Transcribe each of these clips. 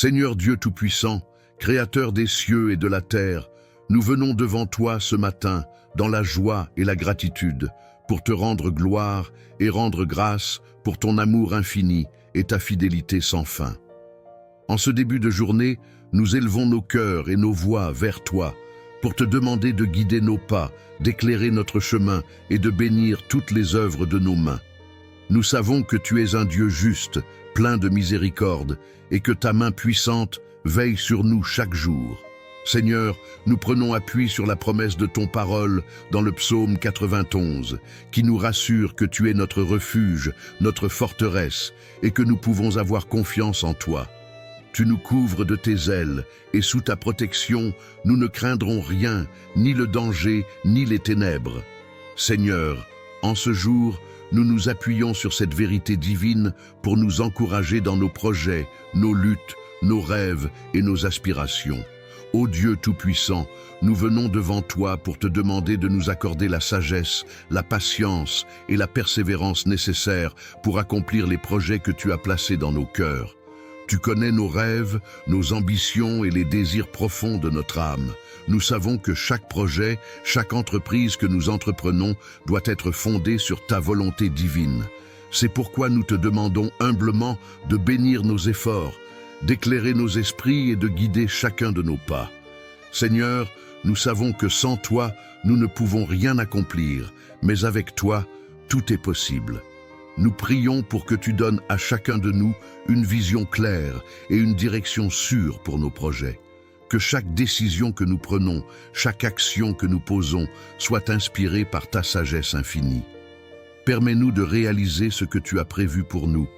Seigneur Dieu Tout-Puissant, Créateur des cieux et de la terre, nous venons devant toi ce matin dans la joie et la gratitude pour te rendre gloire et rendre grâce pour ton amour infini et ta fidélité sans fin. En ce début de journée, nous élevons nos cœurs et nos voix vers toi pour te demander de guider nos pas, d'éclairer notre chemin et de bénir toutes les œuvres de nos mains. Nous savons que tu es un Dieu juste, plein de miséricorde, et que ta main puissante veille sur nous chaque jour. Seigneur, nous prenons appui sur la promesse de ton parole dans le psaume 91, qui nous rassure que tu es notre refuge, notre forteresse, et que nous pouvons avoir confiance en toi. Tu nous couvres de tes ailes, et sous ta protection, nous ne craindrons rien, ni le danger, ni les ténèbres. Seigneur, en ce jour, nous nous appuyons sur cette vérité divine pour nous encourager dans nos projets, nos luttes, nos rêves et nos aspirations. Ô Dieu Tout-Puissant, nous venons devant toi pour te demander de nous accorder la sagesse, la patience et la persévérance nécessaires pour accomplir les projets que tu as placés dans nos cœurs. Tu connais nos rêves, nos ambitions et les désirs profonds de notre âme. Nous savons que chaque projet, chaque entreprise que nous entreprenons doit être fondée sur ta volonté divine. C'est pourquoi nous te demandons humblement de bénir nos efforts, d'éclairer nos esprits et de guider chacun de nos pas. Seigneur, nous savons que sans toi, nous ne pouvons rien accomplir, mais avec toi, tout est possible. Nous prions pour que tu donnes à chacun de nous une vision claire et une direction sûre pour nos projets. Que chaque décision que nous prenons, chaque action que nous posons, soit inspirée par ta sagesse infinie. Permets-nous de réaliser ce que tu as prévu pour nous,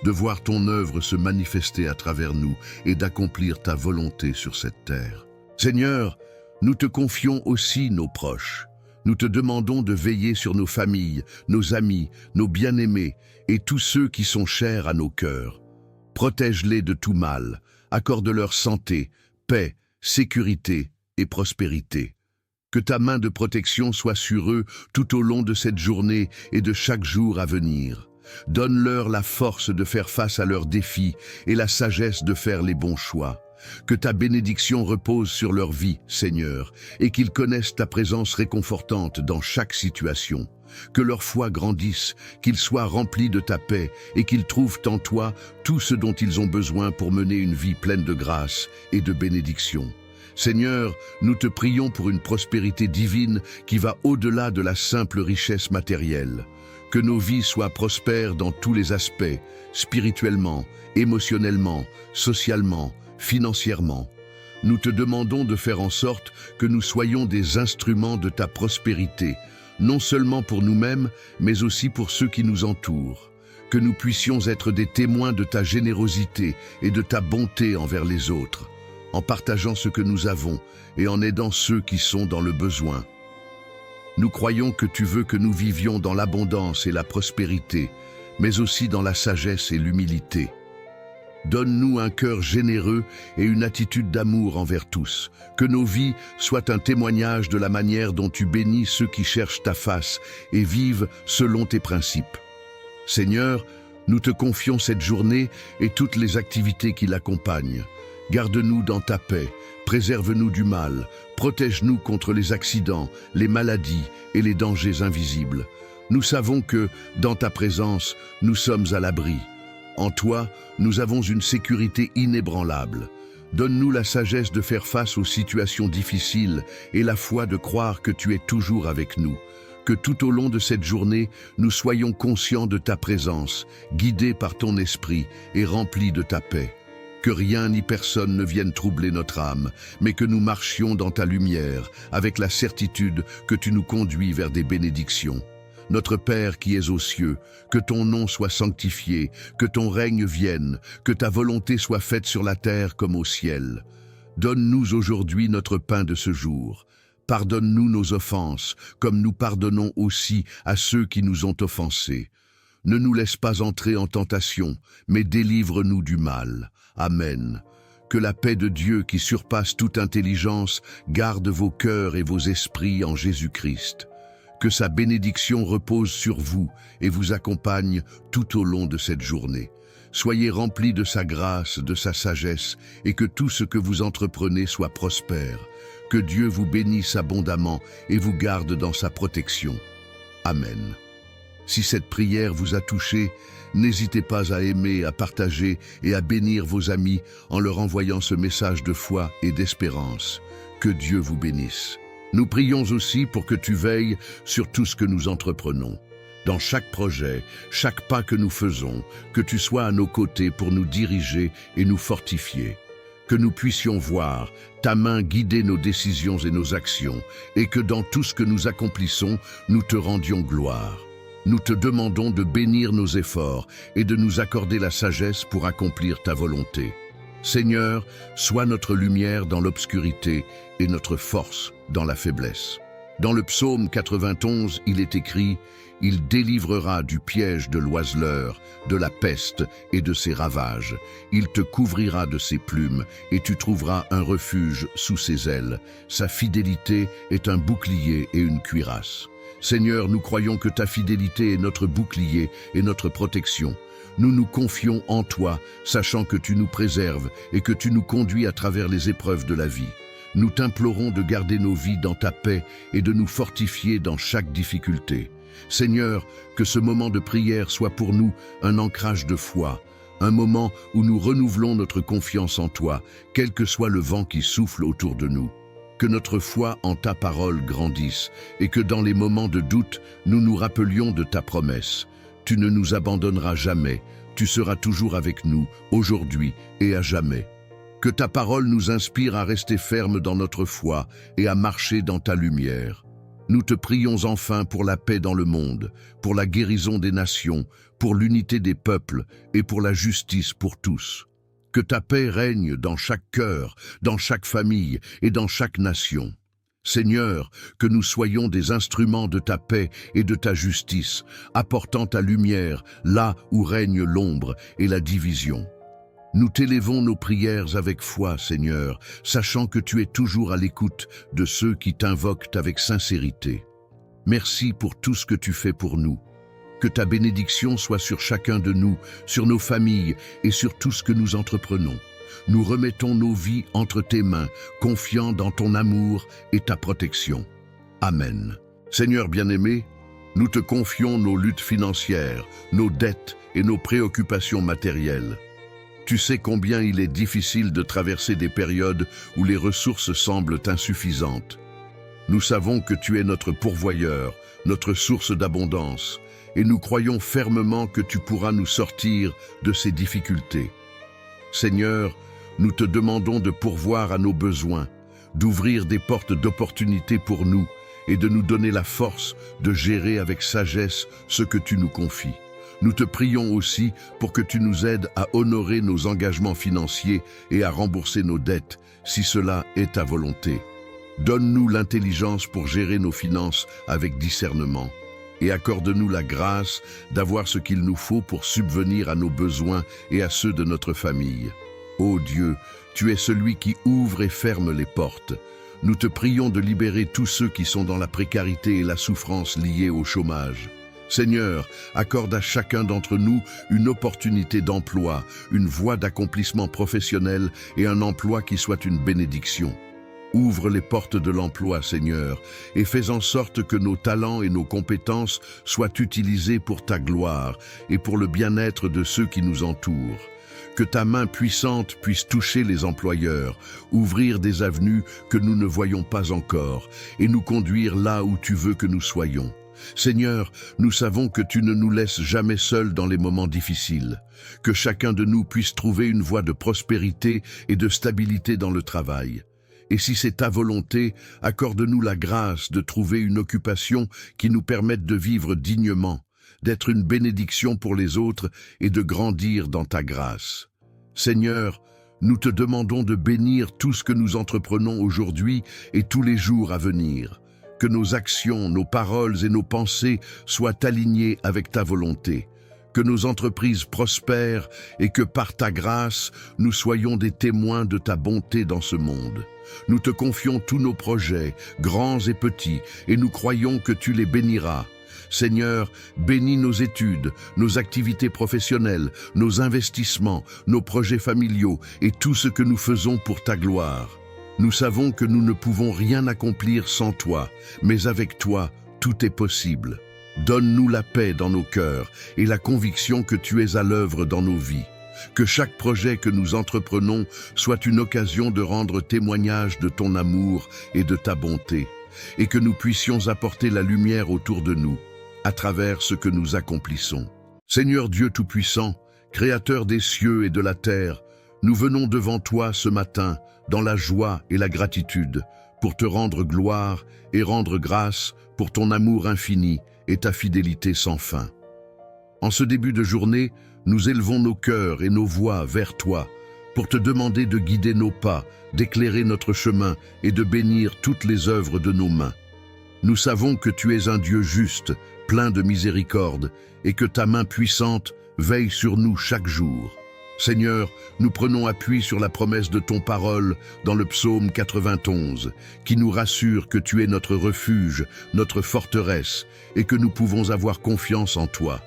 de voir ton œuvre se manifester à travers nous et d'accomplir ta volonté sur cette terre. Seigneur, nous te confions aussi nos proches. Nous te demandons de veiller sur nos familles, nos amis, nos bien-aimés et tous ceux qui sont chers à nos cœurs. Protège-les de tout mal, accorde-leur santé, paix, sécurité et prospérité. Que ta main de protection soit sur eux tout au long de cette journée et de chaque jour à venir. Donne-leur la force de faire face à leurs défis et la sagesse de faire les bons choix. Que ta bénédiction repose sur leur vie, Seigneur, et qu'ils connaissent ta présence réconfortante dans chaque situation. Que leur foi grandisse, qu'ils soient remplis de ta paix et qu'ils trouvent en toi tout ce dont ils ont besoin pour mener une vie pleine de grâce et de bénédiction. Seigneur, nous te prions pour une prospérité divine qui va au-delà de la simple richesse matérielle. Que nos vies soient prospères dans tous les aspects, spirituellement, émotionnellement, socialement, financièrement. Nous te demandons de faire en sorte que nous soyons des instruments de ta prospérité, non seulement pour nous-mêmes, mais aussi pour ceux qui nous entourent. Que nous puissions être des témoins de ta générosité et de ta bonté envers les autres, en partageant ce que nous avons et en aidant ceux qui sont dans le besoin. Nous croyons que tu veux que nous vivions dans l'abondance et la prospérité, mais aussi dans la sagesse et l'humilité. Donne-nous un cœur généreux et une attitude d'amour envers tous. Que nos vies soient un témoignage de la manière dont tu bénis ceux qui cherchent ta face et vivent selon tes principes. Seigneur, nous te confions cette journée et toutes les activités qui l'accompagnent. Garde-nous dans ta paix, préserve-nous du mal, protège-nous contre les accidents, les maladies et les dangers invisibles. Nous savons que, dans ta présence, nous sommes à l'abri. En toi, nous avons une sécurité inébranlable. Donne-nous la sagesse de faire face aux situations difficiles et la foi de croire que tu es toujours avec nous. Que tout au long de cette journée, nous soyons conscients de ta présence, guidés par ton esprit et remplis de ta paix. Que rien ni personne ne vienne troubler notre âme, mais que nous marchions dans ta lumière, avec la certitude que tu nous conduis vers des bénédictions. Notre Père qui es aux cieux, que ton nom soit sanctifié, que ton règne vienne, que ta volonté soit faite sur la terre comme au ciel. Donne-nous aujourd'hui notre pain de ce jour. Pardonne-nous nos offenses, comme nous pardonnons aussi à ceux qui nous ont offensés. Ne nous laisse pas entrer en tentation, mais délivre-nous du mal. Amen. Que la paix de Dieu qui surpasse toute intelligence garde vos cœurs et vos esprits en Jésus-Christ. Que sa bénédiction repose sur vous et vous accompagne tout au long de cette journée. Soyez remplis de sa grâce, de sa sagesse, et que tout ce que vous entreprenez soit prospère. Que Dieu vous bénisse abondamment et vous garde dans sa protection. Amen. Si cette prière vous a touché, n'hésitez pas à aimer, à partager et à bénir vos amis en leur envoyant ce message de foi et d'espérance. Que Dieu vous bénisse. Nous prions aussi pour que tu veilles sur tout ce que nous entreprenons. Dans chaque projet, chaque pas que nous faisons, que tu sois à nos côtés pour nous diriger et nous fortifier. Que nous puissions voir ta main guider nos décisions et nos actions, et que dans tout ce que nous accomplissons, nous te rendions gloire. Nous te demandons de bénir nos efforts et de nous accorder la sagesse pour accomplir ta volonté. Seigneur, sois notre lumière dans l'obscurité et notre force dans la faiblesse. Dans le psaume 91, il est écrit « Il délivrera du piège de l'oiseleur, de la peste et de ses ravages. Il te couvrira de ses plumes et tu trouveras un refuge sous ses ailes. Sa fidélité est un bouclier et une cuirasse. » Seigneur, nous croyons que ta fidélité est notre bouclier et notre protection. Nous nous confions en toi, sachant que tu nous préserves et que tu nous conduis à travers les épreuves de la vie. Nous t'implorons de garder nos vies dans ta paix et de nous fortifier dans chaque difficulté. Seigneur, que ce moment de prière soit pour nous un ancrage de foi, un moment où nous renouvelons notre confiance en toi, quel que soit le vent qui souffle autour de nous. Que notre foi en ta parole grandisse et que dans les moments de doute, nous nous rappelions de ta promesse. Tu ne nous abandonneras jamais, tu seras toujours avec nous, aujourd'hui et à jamais. Que ta parole nous inspire à rester fermes dans notre foi et à marcher dans ta lumière. Nous te prions enfin pour la paix dans le monde, pour la guérison des nations, pour l'unité des peuples et pour la justice pour tous. Que ta paix règne dans chaque cœur, dans chaque famille et dans chaque nation. Seigneur, que nous soyons des instruments de ta paix et de ta justice, apportant ta lumière là où règne l'ombre et la division. Nous t'élevons nos prières avec foi, Seigneur, sachant que tu es toujours à l'écoute de ceux qui t'invoquent avec sincérité. Merci pour tout ce que tu fais pour nous. Que ta bénédiction soit sur chacun de nous, sur nos familles et sur tout ce que nous entreprenons. Nous remettons nos vies entre tes mains, confiants dans ton amour et ta protection. Amen. Seigneur bien-aimé, nous te confions nos luttes financières, nos dettes et nos préoccupations matérielles. Tu sais combien il est difficile de traverser des périodes où les ressources semblent insuffisantes. Nous savons que tu es notre pourvoyeur, notre source d'abondance, et nous croyons fermement que tu pourras nous sortir de ces difficultés. Seigneur, nous te demandons de pourvoir à nos besoins, d'ouvrir des portes d'opportunités pour nous et de nous donner la force de gérer avec sagesse ce que tu nous confies. Nous te prions aussi pour que tu nous aides à honorer nos engagements financiers et à rembourser nos dettes, si cela est ta volonté. Donne-nous l'intelligence pour gérer nos finances avec discernement et accorde-nous la grâce d'avoir ce qu'il nous faut pour subvenir à nos besoins et à ceux de notre famille. Ô Dieu, tu es celui qui ouvre et ferme les portes. Nous te prions de libérer tous ceux qui sont dans la précarité et la souffrance liée au chômage. Seigneur, accorde à chacun d'entre nous une opportunité d'emploi, une voie d'accomplissement professionnel et un emploi qui soit une bénédiction. Ouvre les portes de l'emploi, Seigneur, et fais en sorte que nos talents et nos compétences soient utilisés pour ta gloire et pour le bien-être de ceux qui nous entourent. Que ta main puissante puisse toucher les employeurs, ouvrir des avenues que nous ne voyons pas encore et nous conduire là où tu veux que nous soyons. Seigneur, nous savons que tu ne nous laisses jamais seuls dans les moments difficiles, que chacun de nous puisse trouver une voie de prospérité et de stabilité dans le travail. Et si c'est ta volonté, accorde-nous la grâce de trouver une occupation qui nous permette de vivre dignement, d'être une bénédiction pour les autres et de grandir dans ta grâce. Seigneur, nous te demandons de bénir tout ce que nous entreprenons aujourd'hui et tous les jours à venir. Que nos actions, nos paroles et nos pensées soient alignées avec ta volonté. Que nos entreprises prospèrent et que par ta grâce, nous soyons des témoins de ta bonté dans ce monde. Nous te confions tous nos projets, grands et petits, et nous croyons que tu les béniras. Seigneur, bénis nos études, nos activités professionnelles, nos investissements, nos projets familiaux et tout ce que nous faisons pour ta gloire. Nous savons que nous ne pouvons rien accomplir sans toi, mais avec toi, tout est possible. Donne-nous la paix dans nos cœurs et la conviction que tu es à l'œuvre dans nos vies. Que chaque projet que nous entreprenons soit une occasion de rendre témoignage de ton amour et de ta bonté, et que nous puissions apporter la lumière autour de nous, à travers ce que nous accomplissons. Seigneur Dieu Tout-Puissant, Créateur des cieux et de la terre, nous venons devant toi ce matin, dans la joie et la gratitude, pour te rendre gloire et rendre grâce pour ton amour infini et ta fidélité sans fin. En ce début de journée, nous élevons nos cœurs et nos voix vers toi pour te demander de guider nos pas, d'éclairer notre chemin et de bénir toutes les œuvres de nos mains. Nous savons que tu es un Dieu juste, plein de miséricorde, et que ta main puissante veille sur nous chaque jour. Seigneur, nous prenons appui sur la promesse de ton parole dans le psaume 91, qui nous rassure que tu es notre refuge, notre forteresse, et que nous pouvons avoir confiance en toi.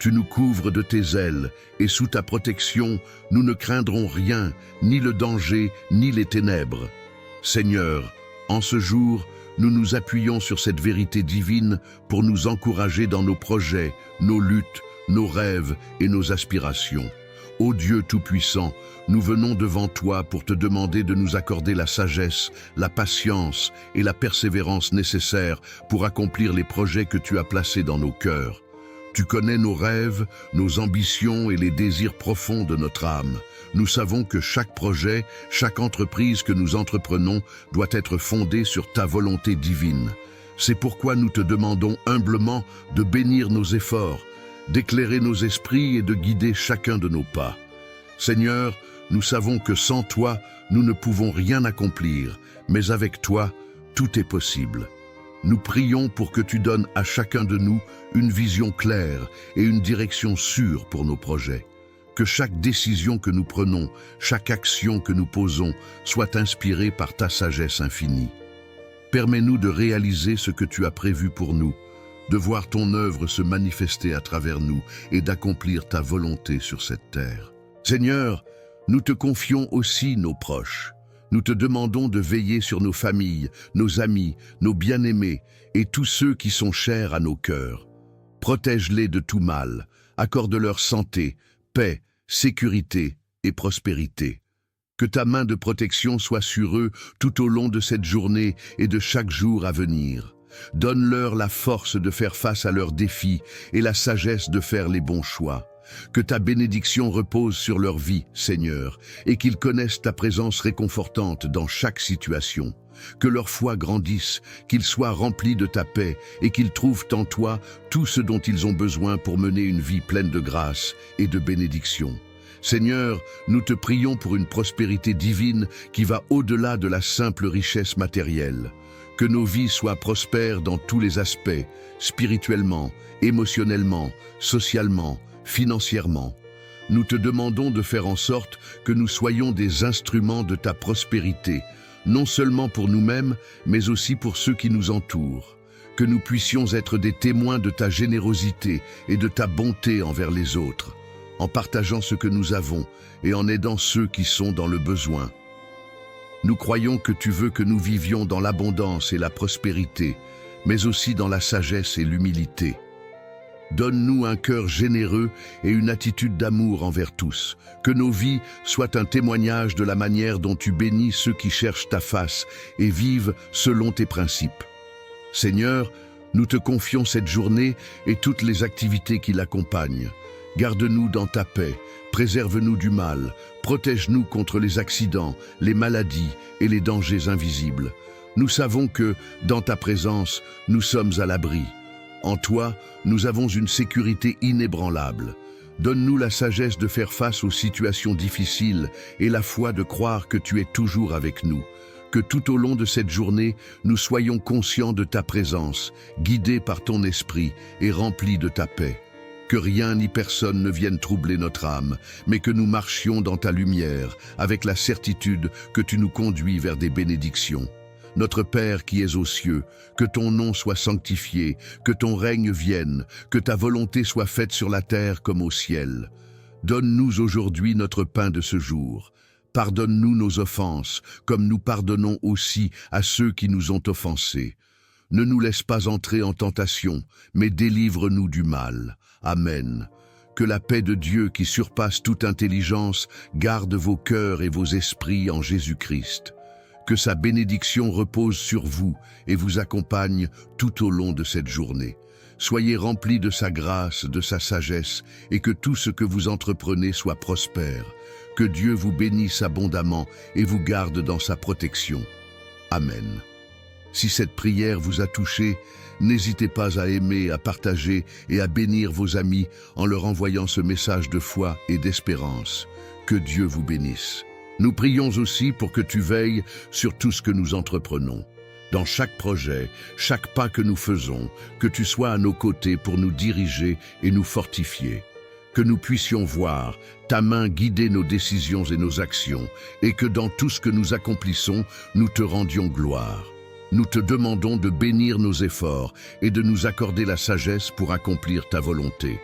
Tu nous couvres de tes ailes, et sous ta protection, nous ne craindrons rien, ni le danger, ni les ténèbres. Seigneur, en ce jour, nous nous appuyons sur cette vérité divine pour nous encourager dans nos projets, nos luttes, nos rêves et nos aspirations. Ô Dieu Tout-Puissant, nous venons devant toi pour te demander de nous accorder la sagesse, la patience et la persévérance nécessaires pour accomplir les projets que tu as placés dans nos cœurs. Tu connais nos rêves, nos ambitions et les désirs profonds de notre âme. Nous savons que chaque projet, chaque entreprise que nous entreprenons doit être fondée sur ta volonté divine. C'est pourquoi nous te demandons humblement de bénir nos efforts, d'éclairer nos esprits et de guider chacun de nos pas. Seigneur, nous savons que sans toi, nous ne pouvons rien accomplir, mais avec toi, tout est possible. Nous prions pour que tu donnes à chacun de nous une vision claire et une direction sûre pour nos projets. Que chaque décision que nous prenons, chaque action que nous posons, soit inspirée par ta sagesse infinie. Permets-nous de réaliser ce que tu as prévu pour nous, de voir ton œuvre se manifester à travers nous et d'accomplir ta volonté sur cette terre. Seigneur, nous te confions aussi nos proches. Nous te demandons de veiller sur nos familles, nos amis, nos bien-aimés et tous ceux qui sont chers à nos cœurs. Protège-les de tout mal, accorde-leur santé, paix, sécurité et prospérité. Que ta main de protection soit sur eux tout au long de cette journée et de chaque jour à venir. Donne-leur la force de faire face à leurs défis et la sagesse de faire les bons choix. Que ta bénédiction repose sur leur vie, Seigneur, et qu'ils connaissent ta présence réconfortante dans chaque situation. Que leur foi grandisse, qu'ils soient remplis de ta paix et qu'ils trouvent en toi tout ce dont ils ont besoin pour mener une vie pleine de grâce et de bénédiction. Seigneur, nous te prions pour une prospérité divine qui va au-delà de la simple richesse matérielle. Que nos vies soient prospères dans tous les aspects, spirituellement, émotionnellement, socialement, financièrement. Nous te demandons de faire en sorte que nous soyons des instruments de ta prospérité, non seulement pour nous-mêmes, mais aussi pour ceux qui nous entourent. Que nous puissions être des témoins de ta générosité et de ta bonté envers les autres, en partageant ce que nous avons et en aidant ceux qui sont dans le besoin. Nous croyons que tu veux que nous vivions dans l'abondance et la prospérité, mais aussi dans la sagesse et l'humilité. Donne-nous un cœur généreux et une attitude d'amour envers tous. Que nos vies soient un témoignage de la manière dont tu bénis ceux qui cherchent ta face et vivent selon tes principes. Seigneur, nous te confions cette journée et toutes les activités qui l'accompagnent. Garde-nous dans ta paix, préserve-nous du mal, protège-nous contre les accidents, les maladies et les dangers invisibles. Nous savons que, dans ta présence, nous sommes à l'abri. En toi, nous avons une sécurité inébranlable. Donne-nous la sagesse de faire face aux situations difficiles et la foi de croire que tu es toujours avec nous. Que tout au long de cette journée, nous soyons conscients de ta présence, guidés par ton esprit et remplis de ta paix. Que rien ni personne ne vienne troubler notre âme, mais que nous marchions dans ta lumière, avec la certitude que tu nous conduis vers des bénédictions. notre Père qui es aux cieux, que ton nom soit sanctifié, que ton règne vienne, que ta volonté soit faite sur la terre comme au ciel. Donne-nous aujourd'hui notre pain de ce jour. Pardonne-nous nos offenses, comme nous pardonnons aussi à ceux qui nous ont offensés. Ne nous laisse pas entrer en tentation, mais délivre-nous du mal. Amen. Que la paix de Dieu qui surpasse toute intelligence garde vos cœurs et vos esprits en Jésus-Christ. Que sa bénédiction repose sur vous et vous accompagne tout au long de cette journée. Soyez remplis de sa grâce, de sa sagesse, et que tout ce que vous entreprenez soit prospère. Que Dieu vous bénisse abondamment et vous garde dans sa protection. Amen. Si cette prière vous a touché, n'hésitez pas à aimer, à partager et à bénir vos amis en leur envoyant ce message de foi et d'espérance. Que Dieu vous bénisse. Nous prions aussi pour que tu veilles sur tout ce que nous entreprenons. Dans chaque projet, chaque pas que nous faisons, que tu sois à nos côtés pour nous diriger et nous fortifier. Que nous puissions voir ta main guider nos décisions et nos actions, et que dans tout ce que nous accomplissons, nous te rendions gloire. Nous te demandons de bénir nos efforts et de nous accorder la sagesse pour accomplir ta volonté.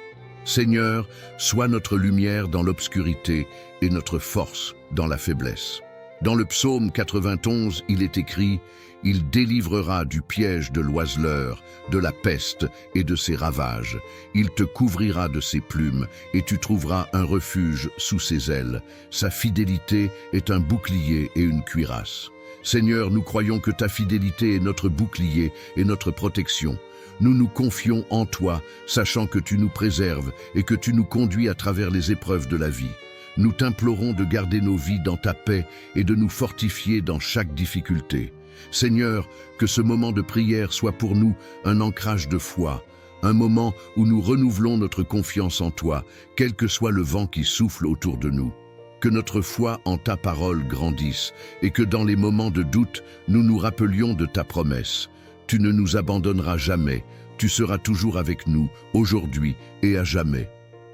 Seigneur, sois notre lumière dans l'obscurité et notre force dans la faiblesse. Dans le psaume 91, il est écrit « Il délivrera du piège de l'oiseleur, de la peste et de ses ravages. Il te couvrira de ses plumes et tu trouveras un refuge sous ses ailes. Sa fidélité est un bouclier et une cuirasse. » Seigneur, nous croyons que ta fidélité est notre bouclier et notre protection. Nous nous confions en toi, sachant que tu nous préserves et que tu nous conduis à travers les épreuves de la vie. Nous t'implorons de garder nos vies dans ta paix et de nous fortifier dans chaque difficulté. Seigneur, que ce moment de prière soit pour nous un ancrage de foi, un moment où nous renouvelons notre confiance en toi, quel que soit le vent qui souffle autour de nous. Que notre foi en ta parole grandisse et que dans les moments de doute, nous nous rappelions de ta promesse. Tu ne nous abandonneras jamais, tu seras toujours avec nous, aujourd'hui et à jamais.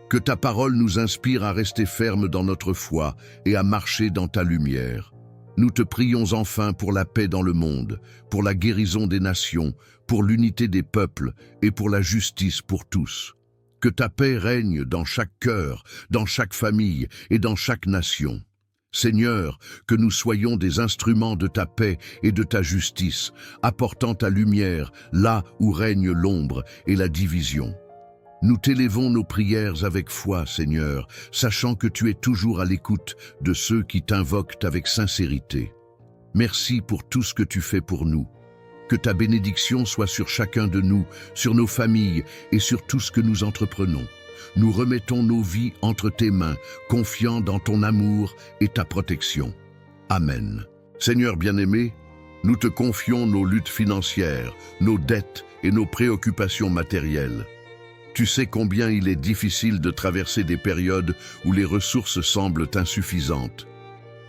Que ta parole nous inspire à rester fermes dans notre foi et à marcher dans ta lumière. Nous te prions enfin pour la paix dans le monde, pour la guérison des nations, pour l'unité des peuples et pour la justice pour tous. Que ta paix règne dans chaque cœur, dans chaque famille et dans chaque nation. Seigneur, que nous soyons des instruments de ta paix et de ta justice, apportant ta lumière là où règne l'ombre et la division. Nous t'élevons nos prières avec foi, Seigneur, sachant que tu es toujours à l'écoute de ceux qui t'invoquent avec sincérité. Merci pour tout ce que tu fais pour nous. Que ta bénédiction soit sur chacun de nous, sur nos familles et sur tout ce que nous entreprenons. Nous remettons nos vies entre tes mains, confiants dans ton amour et ta protection. Amen. Seigneur bien-aimé, nous te confions nos luttes financières, nos dettes et nos préoccupations matérielles. Tu sais combien il est difficile de traverser des périodes où les ressources semblent insuffisantes.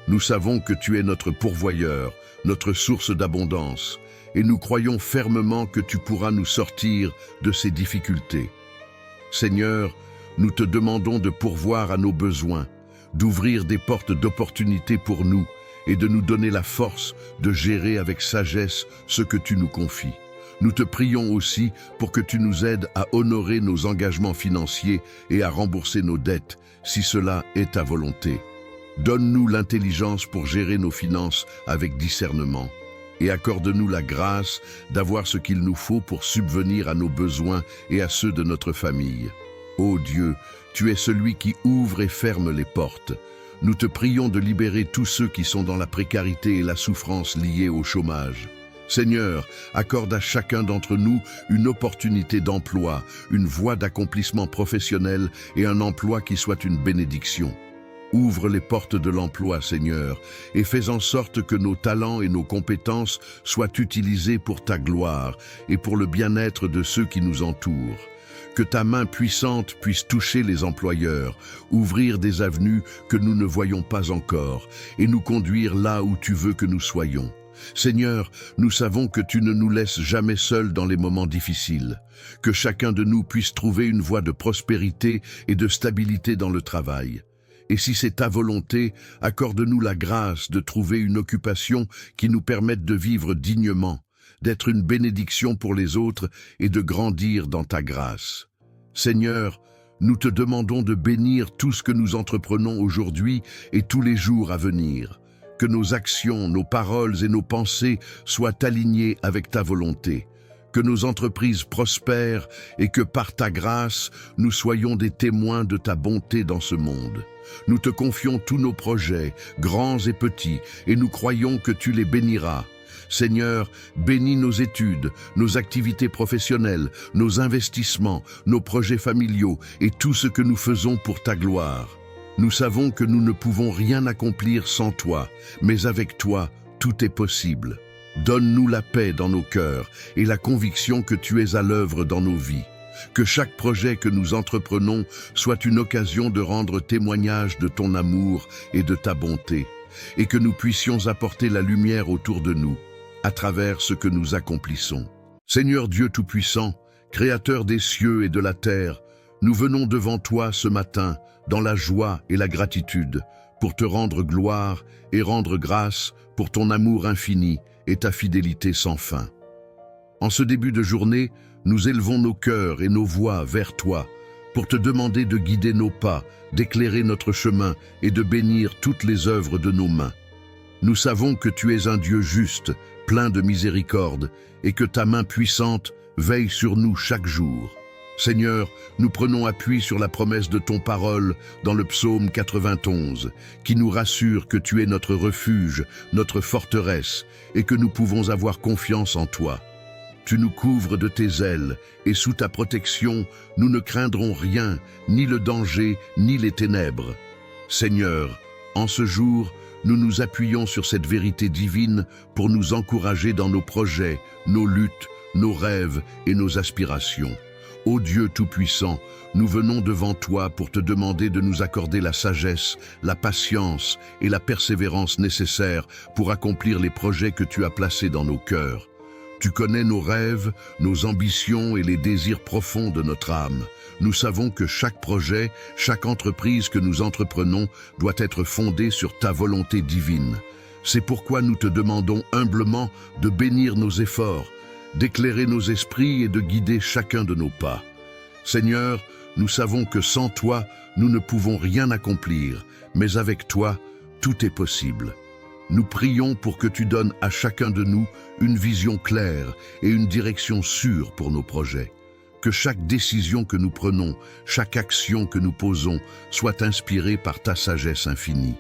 Nous savons que tu es notre pourvoyeur, notre source d'abondance, et nous croyons fermement que tu pourras nous sortir de ces difficultés. Seigneur, nous te demandons de pourvoir à nos besoins, d'ouvrir des portes d'opportunités pour nous et de nous donner la force de gérer avec sagesse ce que tu nous confies. Nous te prions aussi pour que tu nous aides à honorer nos engagements financiers et à rembourser nos dettes, si cela est ta volonté. Donne-nous l'intelligence pour gérer nos finances avec discernement et accorde-nous la grâce d'avoir ce qu'il nous faut pour subvenir à nos besoins et à ceux de notre famille. Ô Dieu, tu es celui qui ouvre et ferme les portes. Nous te prions de libérer tous ceux qui sont dans la précarité et la souffrance liée au chômage. Seigneur, accorde à chacun d'entre nous une opportunité d'emploi, une voie d'accomplissement professionnel et un emploi qui soit une bénédiction. Ouvre les portes de l'emploi, Seigneur, et fais en sorte que nos talents et nos compétences soient utilisés pour ta gloire et pour le bien-être de ceux qui nous entourent. Que ta main puissante puisse toucher les employeurs, ouvrir des avenues que nous ne voyons pas encore et nous conduire là où tu veux que nous soyons. Seigneur, nous savons que tu ne nous laisses jamais seuls dans les moments difficiles, que chacun de nous puisse trouver une voie de prospérité et de stabilité dans le travail. Et si c'est ta volonté, accorde-nous la grâce de trouver une occupation qui nous permette de vivre dignement, d'être une bénédiction pour les autres et de grandir dans ta grâce. Seigneur, nous te demandons de bénir tout ce que nous entreprenons aujourd'hui et tous les jours à venir. Que nos actions, nos paroles et nos pensées soient alignées avec ta volonté. Que nos entreprises prospèrent et que par ta grâce, nous soyons des témoins de ta bonté dans ce monde. Nous te confions tous nos projets, grands et petits, et nous croyons que tu les béniras. Seigneur, bénis nos études, nos activités professionnelles, nos investissements, nos projets familiaux et tout ce que nous faisons pour ta gloire. Nous savons que nous ne pouvons rien accomplir sans toi, mais avec toi, tout est possible. Donne-nous la paix dans nos cœurs et la conviction que tu es à l'œuvre dans nos vies. Que chaque projet que nous entreprenons soit une occasion de rendre témoignage de ton amour et de ta bonté, et que nous puissions apporter la lumière autour de nous, à travers ce que nous accomplissons. Seigneur Dieu Tout-Puissant, Créateur des cieux et de la terre, nous venons devant toi ce matin, dans la joie et la gratitude, pour te rendre gloire et rendre grâce pour ton amour infini et ta fidélité sans fin. En ce début de journée, nous élevons nos cœurs et nos voix vers toi, pour te demander de guider nos pas, d'éclairer notre chemin et de bénir toutes les œuvres de nos mains. Nous savons que tu es un Dieu juste, plein de miséricorde, et que ta main puissante veille sur nous chaque jour. Seigneur, nous prenons appui sur la promesse de ton parole dans le psaume 91, qui nous rassure que tu es notre refuge, notre forteresse, et que nous pouvons avoir confiance en toi. Tu nous couvres de tes ailes, et sous ta protection, nous ne craindrons rien, ni le danger, ni les ténèbres. Seigneur, en ce jour, nous nous appuyons sur cette vérité divine pour nous encourager dans nos projets, nos luttes, nos rêves et nos aspirations. Ô Dieu Tout-Puissant, nous venons devant toi pour te demander de nous accorder la sagesse, la patience et la persévérance nécessaires pour accomplir les projets que tu as placés dans nos cœurs. Tu connais nos rêves, nos ambitions et les désirs profonds de notre âme. Nous savons que chaque projet, chaque entreprise que nous entreprenons doit être fondée sur ta volonté divine. C'est pourquoi nous te demandons humblement de bénir nos efforts, d'éclairer nos esprits et de guider chacun de nos pas. Seigneur, nous savons que sans toi, nous ne pouvons rien accomplir, mais avec toi, tout est possible. Nous prions pour que tu donnes à chacun de nous une vision claire et une direction sûre pour nos projets. Que chaque décision que nous prenons, chaque action que nous posons, soit inspirée par ta sagesse infinie.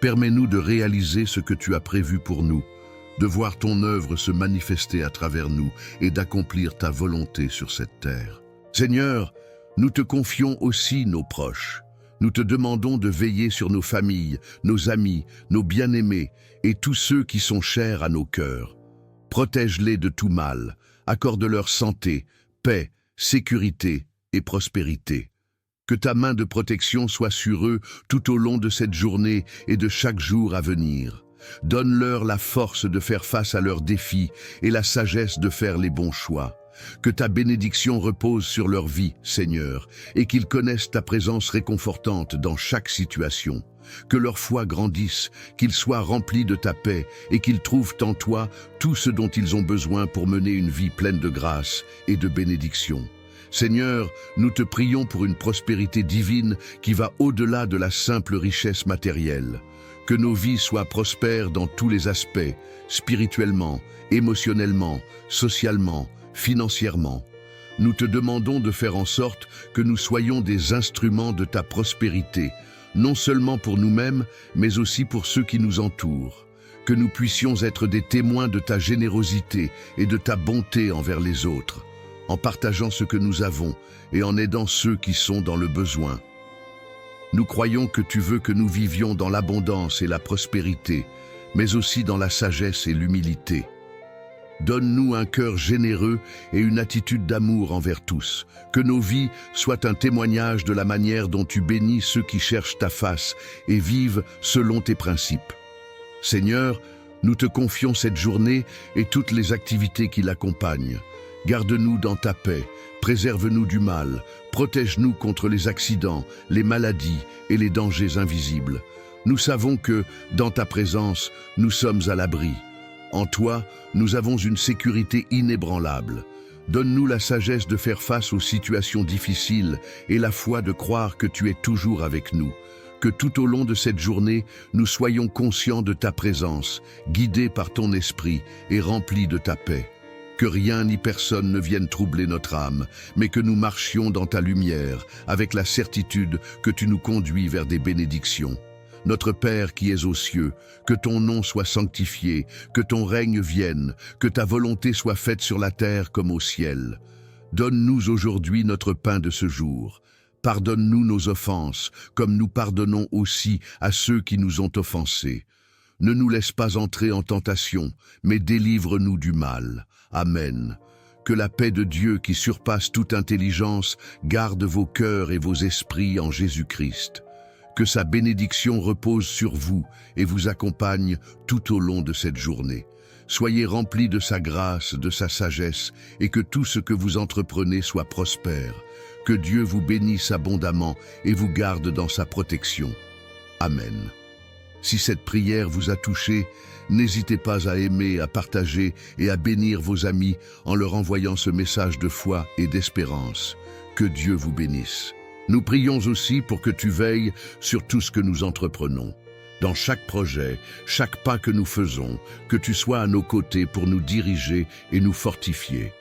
Permets-nous de réaliser ce que tu as prévu pour nous, de voir ton œuvre se manifester à travers nous et d'accomplir ta volonté sur cette terre. Seigneur, nous te confions aussi nos proches. Nous te demandons de veiller sur nos familles, nos amis, nos bien-aimés et tous ceux qui sont chers à nos cœurs. Protège-les de tout mal, accorde-leur santé, paix, sécurité et prospérité. Que ta main de protection soit sur eux tout au long de cette journée et de chaque jour à venir. Donne-leur la force de faire face à leurs défis et la sagesse de faire les bons choix. Que ta bénédiction repose sur leur vie, Seigneur, et qu'ils connaissent ta présence réconfortante dans chaque situation. Que leur foi grandisse, qu'ils soient remplis de ta paix et qu'ils trouvent en toi tout ce dont ils ont besoin pour mener une vie pleine de grâce et de bénédiction. Seigneur, nous te prions pour une prospérité divine qui va au-delà de la simple richesse matérielle. Que nos vies soient prospères dans tous les aspects, spirituellement, émotionnellement, socialement, financièrement. Nous te demandons de faire en sorte que nous soyons des instruments de ta prospérité, non seulement pour nous-mêmes, mais aussi pour ceux qui nous entourent. Que nous puissions être des témoins de ta générosité et de ta bonté envers les autres, en partageant ce que nous avons et en aidant ceux qui sont dans le besoin. Nous croyons que tu veux que nous vivions dans l'abondance et la prospérité, mais aussi dans la sagesse et l'humilité. Donne-nous un cœur généreux et une attitude d'amour envers tous. Que nos vies soient un témoignage de la manière dont tu bénis ceux qui cherchent ta face et vivent selon tes principes. Seigneur, nous te confions cette journée et toutes les activités qui l'accompagnent. Garde-nous dans ta paix, Préserve-nous du mal, protège-nous contre les accidents, les maladies et les dangers invisibles. Nous savons que, dans ta présence, nous sommes à l'abri. En toi, nous avons une sécurité inébranlable. Donne-nous la sagesse de faire face aux situations difficiles et la foi de croire que tu es toujours avec nous. Que tout au long de cette journée, nous soyons conscients de ta présence, guidés par ton esprit et remplis de ta paix. Que rien ni personne ne vienne troubler notre âme, mais que nous marchions dans ta lumière, avec la certitude que tu nous conduis vers des bénédictions. Notre Père qui es aux cieux, que ton nom soit sanctifié, que ton règne vienne, que ta volonté soit faite sur la terre comme au ciel. Donne-nous aujourd'hui notre pain de ce jour. Pardonne-nous nos offenses, comme nous pardonnons aussi à ceux qui nous ont offensés. Ne nous laisse pas entrer en tentation, mais délivre-nous du mal. Amen. Que la paix de Dieu qui surpasse toute intelligence garde vos cœurs et vos esprits en Jésus-Christ. Que sa bénédiction repose sur vous et vous accompagne tout au long de cette journée. Soyez remplis de sa grâce, de sa sagesse, et que tout ce que vous entreprenez soit prospère. Que Dieu vous bénisse abondamment et vous garde dans sa protection. Amen. Si cette prière vous a touché, n'hésitez pas à aimer, à partager et à bénir vos amis en leur envoyant ce message de foi et d'espérance. Que Dieu vous bénisse. Nous prions aussi pour que tu veilles sur tout ce que nous entreprenons. Dans chaque projet, chaque pas que nous faisons, que tu sois à nos côtés pour nous diriger et nous fortifier.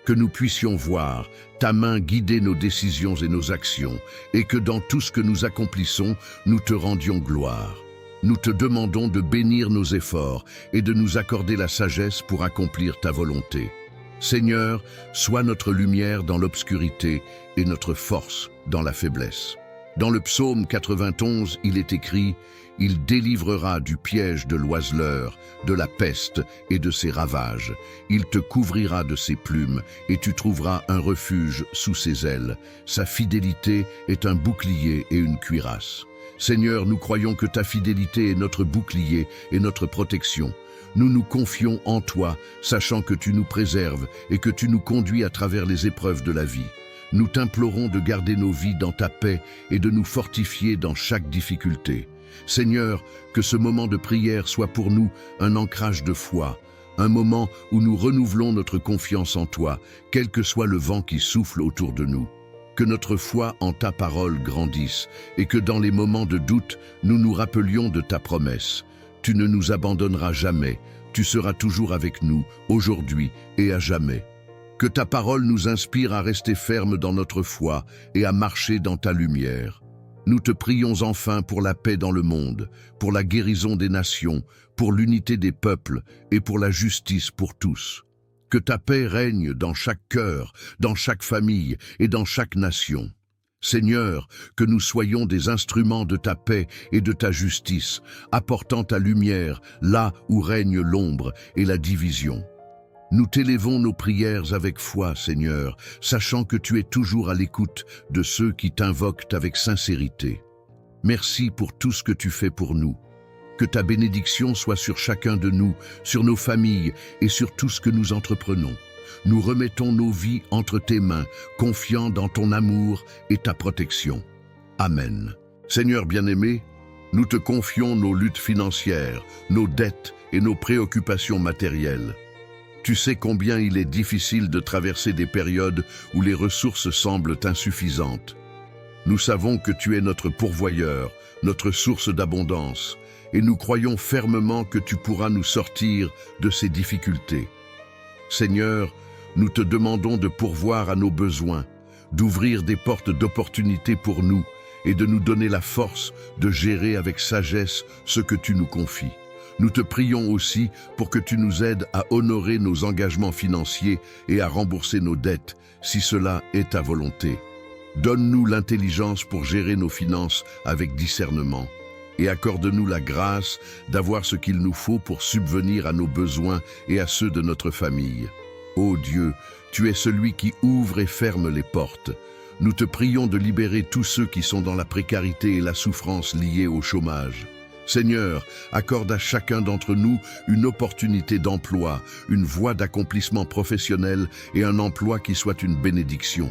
Que nous puissions voir ta main guider nos décisions et nos actions, et que dans tout ce que nous accomplissons, nous te rendions gloire. Nous te demandons de bénir nos efforts et de nous accorder la sagesse pour accomplir ta volonté. Seigneur, sois notre lumière dans l'obscurité et notre force dans la faiblesse. Dans le psaume 91, il est écrit « Il délivrera du piège de l'oiseleur, de la peste et de ses ravages. Il te couvrira de ses plumes et tu trouveras un refuge sous ses ailes. Sa fidélité est un bouclier et une cuirasse. » Seigneur, nous croyons que ta fidélité est notre bouclier et notre protection. Nous nous confions en toi, sachant que tu nous préserves et que tu nous conduis à travers les épreuves de la vie. Nous t'implorons de garder nos vies dans ta paix et de nous fortifier dans chaque difficulté. Seigneur, que ce moment de prière soit pour nous un ancrage de foi, un moment où nous renouvelons notre confiance en toi, quel que soit le vent qui souffle autour de nous. Que notre foi en ta parole grandisse et que dans les moments de doute, nous nous rappelions de ta promesse. Tu ne nous abandonneras jamais, tu seras toujours avec nous, aujourd'hui et à jamais. Que ta parole nous inspire à rester fermes dans notre foi et à marcher dans ta lumière. Nous te prions enfin pour la paix dans le monde, pour la guérison des nations, pour l'unité des peuples et pour la justice pour tous. Que ta paix règne dans chaque cœur, dans chaque famille et dans chaque nation. Seigneur, que nous soyons des instruments de ta paix et de ta justice, apportant ta lumière là où règne l'ombre et la division. Nous t'élevons nos prières avec foi, Seigneur, sachant que tu es toujours à l'écoute de ceux qui t'invoquent avec sincérité. Merci pour tout ce que tu fais pour nous. Que ta bénédiction soit sur chacun de nous, sur nos familles et sur tout ce que nous entreprenons. Nous remettons nos vies entre tes mains, confiants dans ton amour et ta protection. Amen. Seigneur bien-aimé, nous te confions nos luttes financières, nos dettes et nos préoccupations matérielles. Tu sais combien il est difficile de traverser des périodes où les ressources semblent insuffisantes. Nous savons que tu es notre pourvoyeur, notre source d'abondance, et nous croyons fermement que tu pourras nous sortir de ces difficultés. Seigneur, nous te demandons de pourvoir à nos besoins, d'ouvrir des portes d'opportunités pour nous et de nous donner la force de gérer avec sagesse ce que tu nous confies. Nous te prions aussi pour que tu nous aides à honorer nos engagements financiers et à rembourser nos dettes, si cela est ta volonté. Donne-nous l'intelligence pour gérer nos finances avec discernement et accorde-nous la grâce d'avoir ce qu'il nous faut pour subvenir à nos besoins et à ceux de notre famille. Ô Dieu, tu es celui qui ouvre et ferme les portes. Nous te prions de libérer tous ceux qui sont dans la précarité et la souffrance liées au chômage. Seigneur, accorde à chacun d'entre nous une opportunité d'emploi, une voie d'accomplissement professionnel et un emploi qui soit une bénédiction.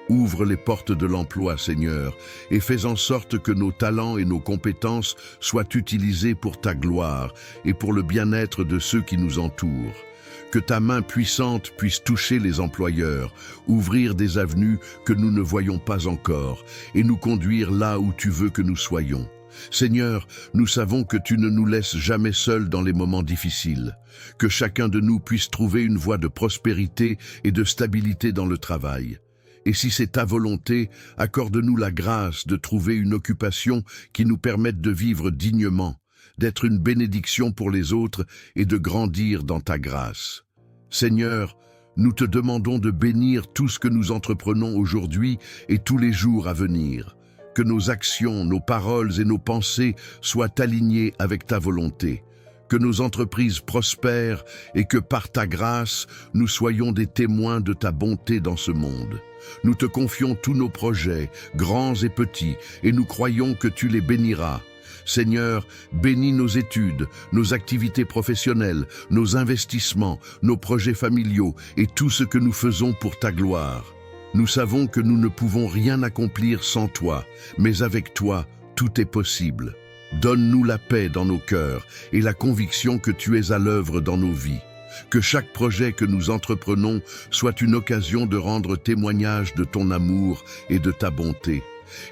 Ouvre les portes de l'emploi, Seigneur, et fais en sorte que nos talents et nos compétences soient utilisés pour ta gloire et pour le bien-être de ceux qui nous entourent. Que ta main puissante puisse toucher les employeurs, ouvrir des avenues que nous ne voyons pas encore et nous conduire là où tu veux que nous soyons. Seigneur, nous savons que tu ne nous laisses jamais seuls dans les moments difficiles, que chacun de nous puisse trouver une voie de prospérité et de stabilité dans le travail. Et si c'est ta volonté, accorde-nous la grâce de trouver une occupation qui nous permette de vivre dignement, d'être une bénédiction pour les autres et de grandir dans ta grâce. Seigneur, nous te demandons de bénir tout ce que nous entreprenons aujourd'hui et tous les jours à venir. Que nos actions, nos paroles et nos pensées soient alignées avec ta volonté. Que nos entreprises prospèrent et que par ta grâce, nous soyons des témoins de ta bonté dans ce monde. Nous te confions tous nos projets, grands et petits, et nous croyons que tu les béniras. Seigneur, bénis nos études, nos activités professionnelles, nos investissements, nos projets familiaux et tout ce que nous faisons pour ta gloire. Nous savons que nous ne pouvons rien accomplir sans toi, mais avec toi, tout est possible. Donne-nous la paix dans nos cœurs et la conviction que tu es à l'œuvre dans nos vies. Que chaque projet que nous entreprenons soit une occasion de rendre témoignage de ton amour et de ta bonté,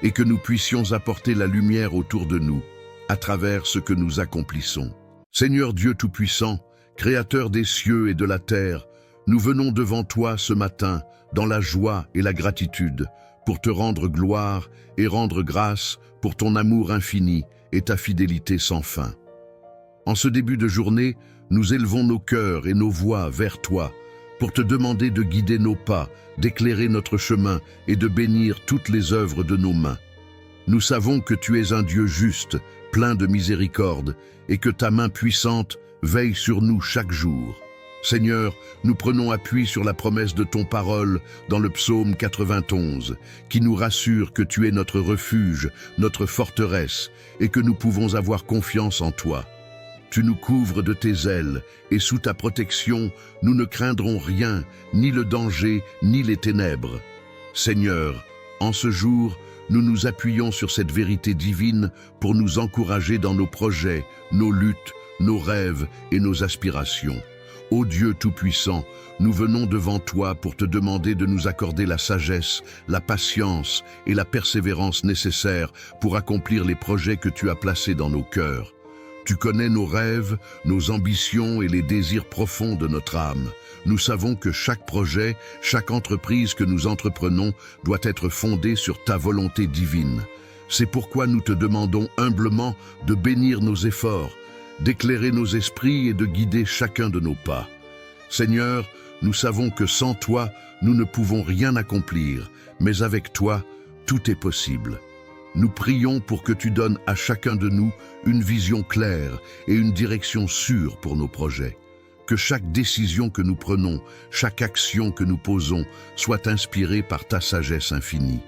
et que nous puissions apporter la lumière autour de nous, à travers ce que nous accomplissons. Seigneur Dieu Tout-Puissant, Créateur des cieux et de la terre, nous venons devant toi ce matin, dans la joie et la gratitude, pour te rendre gloire et rendre grâce pour ton amour infini et ta fidélité sans fin. En ce début de journée, nous élevons nos cœurs et nos voix vers toi, pour te demander de guider nos pas, d'éclairer notre chemin et de bénir toutes les œuvres de nos mains. Nous savons que tu es un Dieu juste, plein de miséricorde, et que ta main puissante veille sur nous chaque jour. Seigneur, nous prenons appui sur la promesse de ton parole dans le psaume 91, qui nous rassure que tu es notre refuge, notre forteresse, et que nous pouvons avoir confiance en toi. Tu nous couvres de tes ailes, et sous ta protection, nous ne craindrons rien, ni le danger, ni les ténèbres. Seigneur, en ce jour, nous nous appuyons sur cette vérité divine pour nous encourager dans nos projets, nos luttes, nos rêves et nos aspirations. Ô Dieu Tout-Puissant, nous venons devant toi pour te demander de nous accorder la sagesse, la patience et la persévérance nécessaires pour accomplir les projets que tu as placés dans nos cœurs. Tu connais nos rêves, nos ambitions et les désirs profonds de notre âme. Nous savons que chaque projet, chaque entreprise que nous entreprenons doit être fondée sur ta volonté divine. C'est pourquoi nous te demandons humblement de bénir nos efforts, d'éclairer nos esprits et de guider chacun de nos pas. Seigneur, nous savons que sans toi, nous ne pouvons rien accomplir, mais avec toi, tout est possible. Nous prions pour que tu donnes à chacun de nous une vision claire et une direction sûre pour nos projets. Que chaque décision que nous prenons, chaque action que nous posons, soit inspirée par ta sagesse infinie.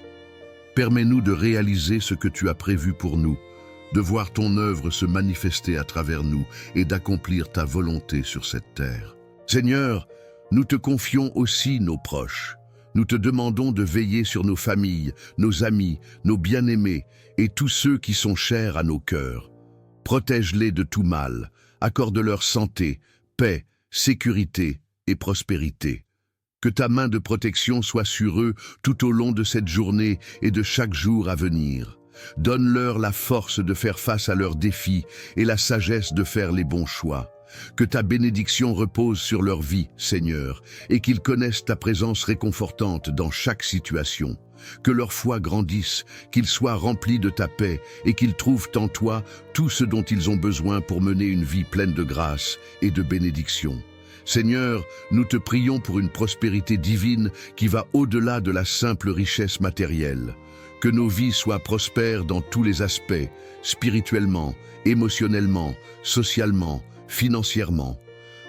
Permets-nous de réaliser ce que tu as prévu pour nous, de voir ton œuvre se manifester à travers nous et d'accomplir ta volonté sur cette terre. Seigneur, nous te confions aussi nos proches. Nous te demandons de veiller sur nos familles, nos amis, nos bien-aimés et tous ceux qui sont chers à nos cœurs. Protège-les de tout mal, accorde-leur santé, paix, sécurité et prospérité. Que ta main de protection soit sur eux tout au long de cette journée et de chaque jour à venir. Donne-leur la force de faire face à leurs défis et la sagesse de faire les bons choix. Que ta bénédiction repose sur leur vie, Seigneur, et qu'ils connaissent ta présence réconfortante dans chaque situation. Que leur foi grandisse, qu'ils soient remplis de ta paix et qu'ils trouvent en toi tout ce dont ils ont besoin pour mener une vie pleine de grâce et de bénédiction. Seigneur, nous te prions pour une prospérité divine qui va au-delà de la simple richesse matérielle. Que nos vies soient prospères dans tous les aspects, spirituellement, émotionnellement, socialement, financièrement.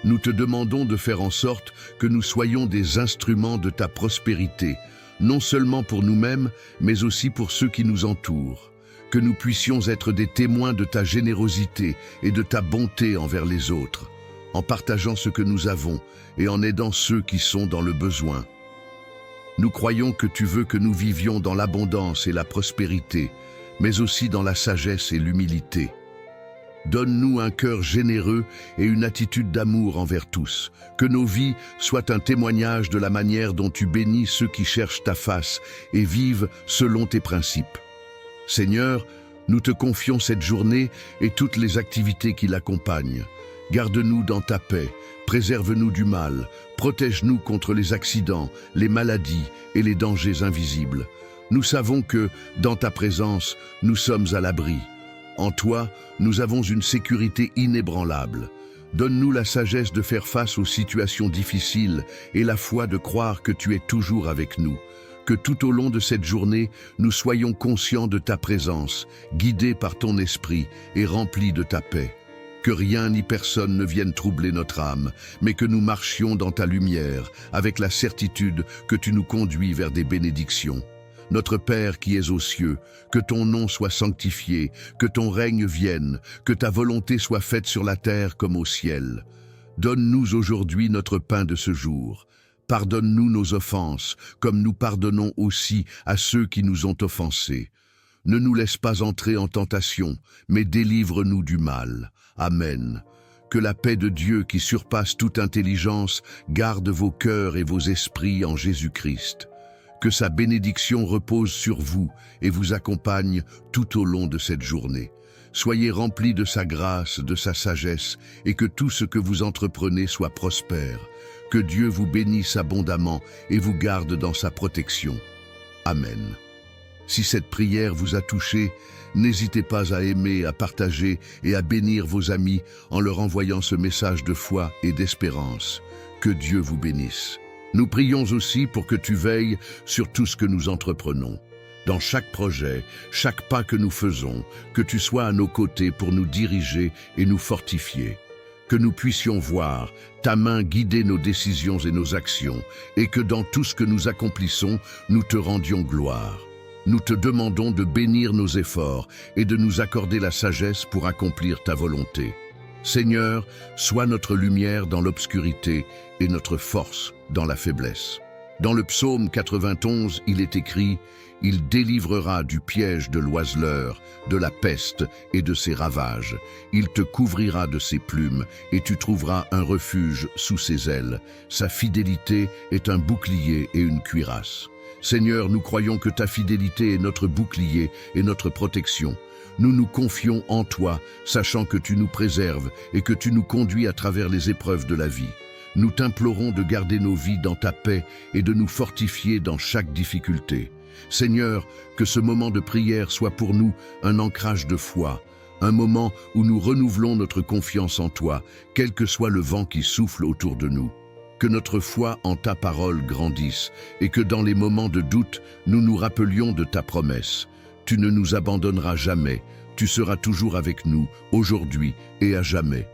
Nous te demandons de faire en sorte que nous soyons des instruments de ta prospérité, non seulement pour nous-mêmes, mais aussi pour ceux qui nous entourent. que nous puissions être des témoins de ta générosité et de ta bonté envers les autres, en partageant ce que nous avons et en aidant ceux qui sont dans le besoin. Nous croyons que tu veux que nous vivions dans l'abondance et la prospérité, mais aussi dans la sagesse et l'humilité. Donne-nous un cœur généreux et une attitude d'amour envers tous, que nos vies soient un témoignage de la manière dont tu bénis ceux qui cherchent ta face et vivent selon tes principes. Seigneur, nous te confions cette journée et toutes les activités qui l'accompagnent. Garde-nous dans ta paix, préserve-nous du mal, protège-nous contre les accidents, les maladies et les dangers invisibles. Nous savons que, dans ta présence, nous sommes à l'abri. En toi, nous avons une sécurité inébranlable. Donne-nous la sagesse de faire face aux situations difficiles et la foi de croire que tu es toujours avec nous. Que tout au long de cette journée, nous soyons conscients de ta présence, guidés par ton esprit et remplis de ta paix. Que rien ni personne ne vienne troubler notre âme, mais que nous marchions dans ta lumière, avec la certitude que tu nous conduis vers des bénédictions. Notre Père qui es aux cieux, que ton nom soit sanctifié, que ton règne vienne, que ta volonté soit faite sur la terre comme au ciel. Donne-nous aujourd'hui notre pain de ce jour. Pardonne-nous nos offenses, comme nous pardonnons aussi à ceux qui nous ont offensés. Ne nous laisse pas entrer en tentation, mais délivre-nous du mal. Amen. Que la paix de Dieu qui surpasse toute intelligence garde vos cœurs et vos esprits en Jésus-Christ. Que sa bénédiction repose sur vous et vous accompagne tout au long de cette journée. Soyez remplis de sa grâce, de sa sagesse, et que tout ce que vous entreprenez soit prospère. Que Dieu vous bénisse abondamment et vous garde dans sa protection. Amen. Si cette prière vous a touché, n'hésitez pas à aimer, à partager et à bénir vos amis en leur envoyant ce message de foi et d'espérance. Que Dieu vous bénisse. Nous prions aussi pour que tu veilles sur tout ce que nous entreprenons. Dans chaque projet, chaque pas que nous faisons, que tu sois à nos côtés pour nous diriger et nous fortifier. Que nous puissions voir ta main guider nos décisions et nos actions, et que dans tout ce que nous accomplissons, nous te rendions gloire. Nous te demandons de bénir nos efforts et de nous accorder la sagesse pour accomplir ta volonté. Seigneur, sois notre lumière dans l'obscurité et notre force dans la faiblesse. Dans le psaume 91, il est écrit « Il délivrera du piège de l'oiseleur, de la peste et de ses ravages. Il te couvrira de ses plumes et tu trouveras un refuge sous ses ailes. Sa fidélité est un bouclier et une cuirasse. » Seigneur, nous croyons que ta fidélité est notre bouclier et notre protection. Nous nous confions en toi, sachant que tu nous préserves et que tu nous conduis à travers les épreuves de la vie. Nous t'implorons de garder nos vies dans ta paix et de nous fortifier dans chaque difficulté. Seigneur, que ce moment de prière soit pour nous un ancrage de foi, un moment où nous renouvelons notre confiance en toi, quel que soit le vent qui souffle autour de nous. Que notre foi en ta parole grandisse et que dans les moments de doute, nous nous rappelions de ta promesse. Tu ne nous abandonneras jamais, tu seras toujours avec nous, aujourd'hui et à jamais.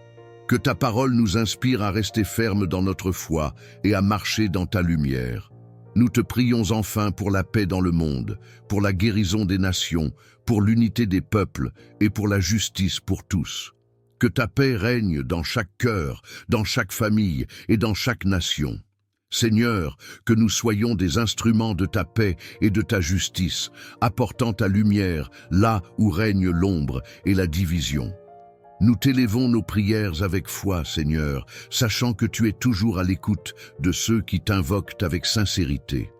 Que ta parole nous inspire à rester fermes dans notre foi et à marcher dans ta lumière. Nous te prions enfin pour la paix dans le monde, pour la guérison des nations, pour l'unité des peuples et pour la justice pour tous. Que ta paix règne dans chaque cœur, dans chaque famille et dans chaque nation. Seigneur, que nous soyons des instruments de ta paix et de ta justice, apportant ta lumière là où règne l'ombre et la division. Nous t'élevons nos prières avec foi, Seigneur, sachant que tu es toujours à l'écoute de ceux qui t'invoquent avec sincérité.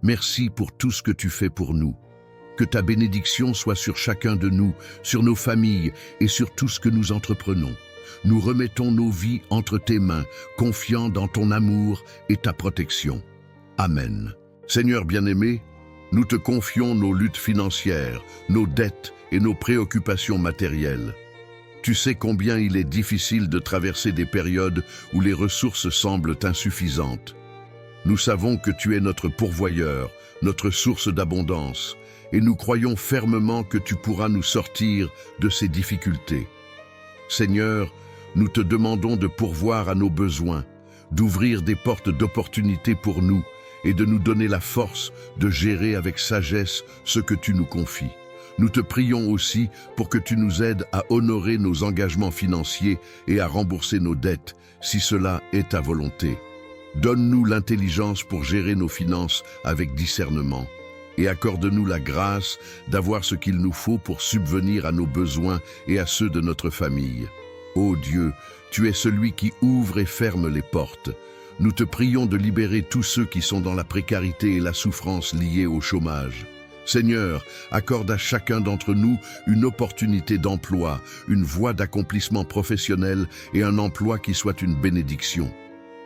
Merci pour tout ce que tu fais pour nous. Que ta bénédiction soit sur chacun de nous, sur nos familles et sur tout ce que nous entreprenons. Nous remettons nos vies entre tes mains, confiants dans ton amour et ta protection. Amen. Seigneur bien-aimé, nous te confions nos luttes financières, nos dettes et nos préoccupations matérielles. Tu sais combien il est difficile de traverser des périodes où les ressources semblent insuffisantes. Nous savons que tu es notre pourvoyeur, notre source d'abondance, et nous croyons fermement que tu pourras nous sortir de ces difficultés. Seigneur, nous te demandons de pourvoir à nos besoins, d'ouvrir des portes d'opportunités pour nous et de nous donner la force de gérer avec sagesse ce que tu nous confies. Nous te prions aussi pour que tu nous aides à honorer nos engagements financiers et à rembourser nos dettes, si cela est ta volonté. Donne-nous l'intelligence pour gérer nos finances avec discernement et accorde-nous la grâce d'avoir ce qu'il nous faut pour subvenir à nos besoins et à ceux de notre famille. Ô Dieu, tu es celui qui ouvre et ferme les portes. Nous te prions de libérer tous ceux qui sont dans la précarité et la souffrance liée au chômage. Seigneur, accorde à chacun d'entre nous une opportunité d'emploi, une voie d'accomplissement professionnel et un emploi qui soit une bénédiction.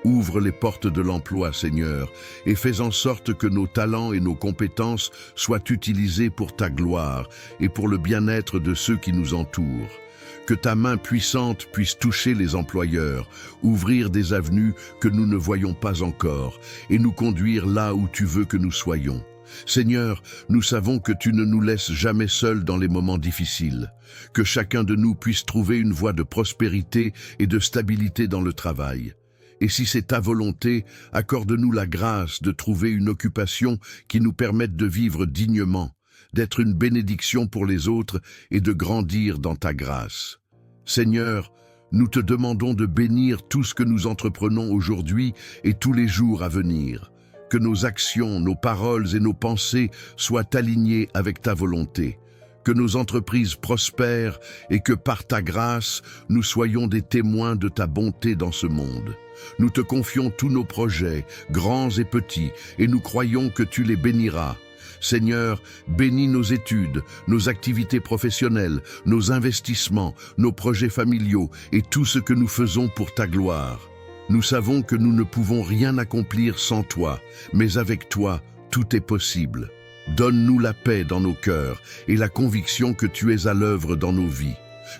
Ouvre les portes de l'emploi, Seigneur, et fais en sorte que nos talents et nos compétences soient utilisés pour ta gloire et pour le bien-être de ceux qui nous entourent. Que ta main puissante puisse toucher les employeurs, ouvrir des avenues que nous ne voyons pas encore et nous conduire là où tu veux que nous soyons. Seigneur, nous savons que tu ne nous laisses jamais seuls dans les moments difficiles, que chacun de nous puisse trouver une voie de prospérité et de stabilité dans le travail. Et si c'est ta volonté, accorde-nous la grâce de trouver une occupation qui nous permette de vivre dignement, d'être une bénédiction pour les autres et de grandir dans ta grâce. Seigneur, nous te demandons de bénir tout ce que nous entreprenons aujourd'hui et tous les jours à venir. Que nos actions, nos paroles et nos pensées soient alignées avec ta volonté. Que nos entreprises prospèrent et que par ta grâce, nous soyons des témoins de ta bonté dans ce monde. Nous te confions tous nos projets, grands et petits, et nous croyons que tu les béniras. Seigneur, bénis nos études, nos activités professionnelles, nos investissements, nos projets familiaux et tout ce que nous faisons pour ta gloire. Nous savons que nous ne pouvons rien accomplir sans toi, mais avec toi, tout est possible. Donne-nous la paix dans nos cœurs et la conviction que tu es à l'œuvre dans nos vies.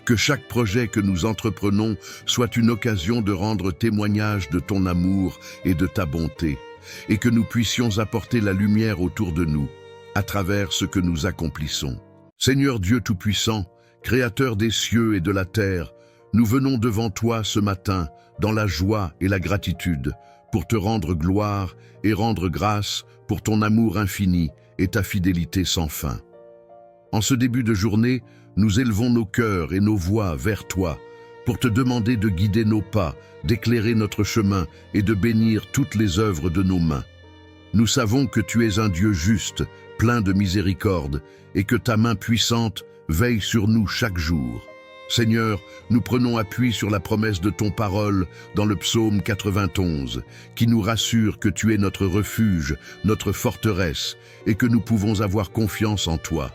Que chaque projet que nous entreprenons soit une occasion de rendre témoignage de ton amour et de ta bonté, et que nous puissions apporter la lumière autour de nous, à travers ce que nous accomplissons. Seigneur Dieu Tout-Puissant, Créateur des cieux et de la terre, nous venons devant toi ce matin, dans la joie et la gratitude, pour te rendre gloire et rendre grâce pour ton amour infini et ta fidélité sans fin. En ce début de journée, nous élevons nos cœurs et nos voix vers toi, pour te demander de guider nos pas, d'éclairer notre chemin et de bénir toutes les œuvres de nos mains. Nous savons que tu es un Dieu juste, plein de miséricorde, et que ta main puissante veille sur nous chaque jour. Seigneur, nous prenons appui sur la promesse de ton parole dans le psaume 91, qui nous rassure que tu es notre refuge, notre forteresse, et que nous pouvons avoir confiance en toi.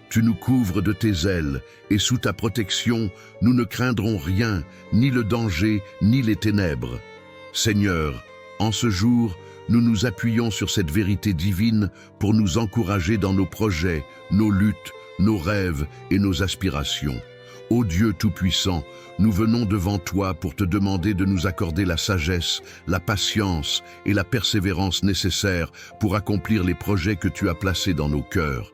Tu nous couvres de tes ailes, et sous ta protection, nous ne craindrons rien, ni le danger, ni les ténèbres. Seigneur, en ce jour, nous nous appuyons sur cette vérité divine pour nous encourager dans nos projets, nos luttes, nos rêves et nos aspirations. Ô Dieu Tout-Puissant, nous venons devant toi pour te demander de nous accorder la sagesse, la patience et la persévérance nécessaires pour accomplir les projets que tu as placés dans nos cœurs.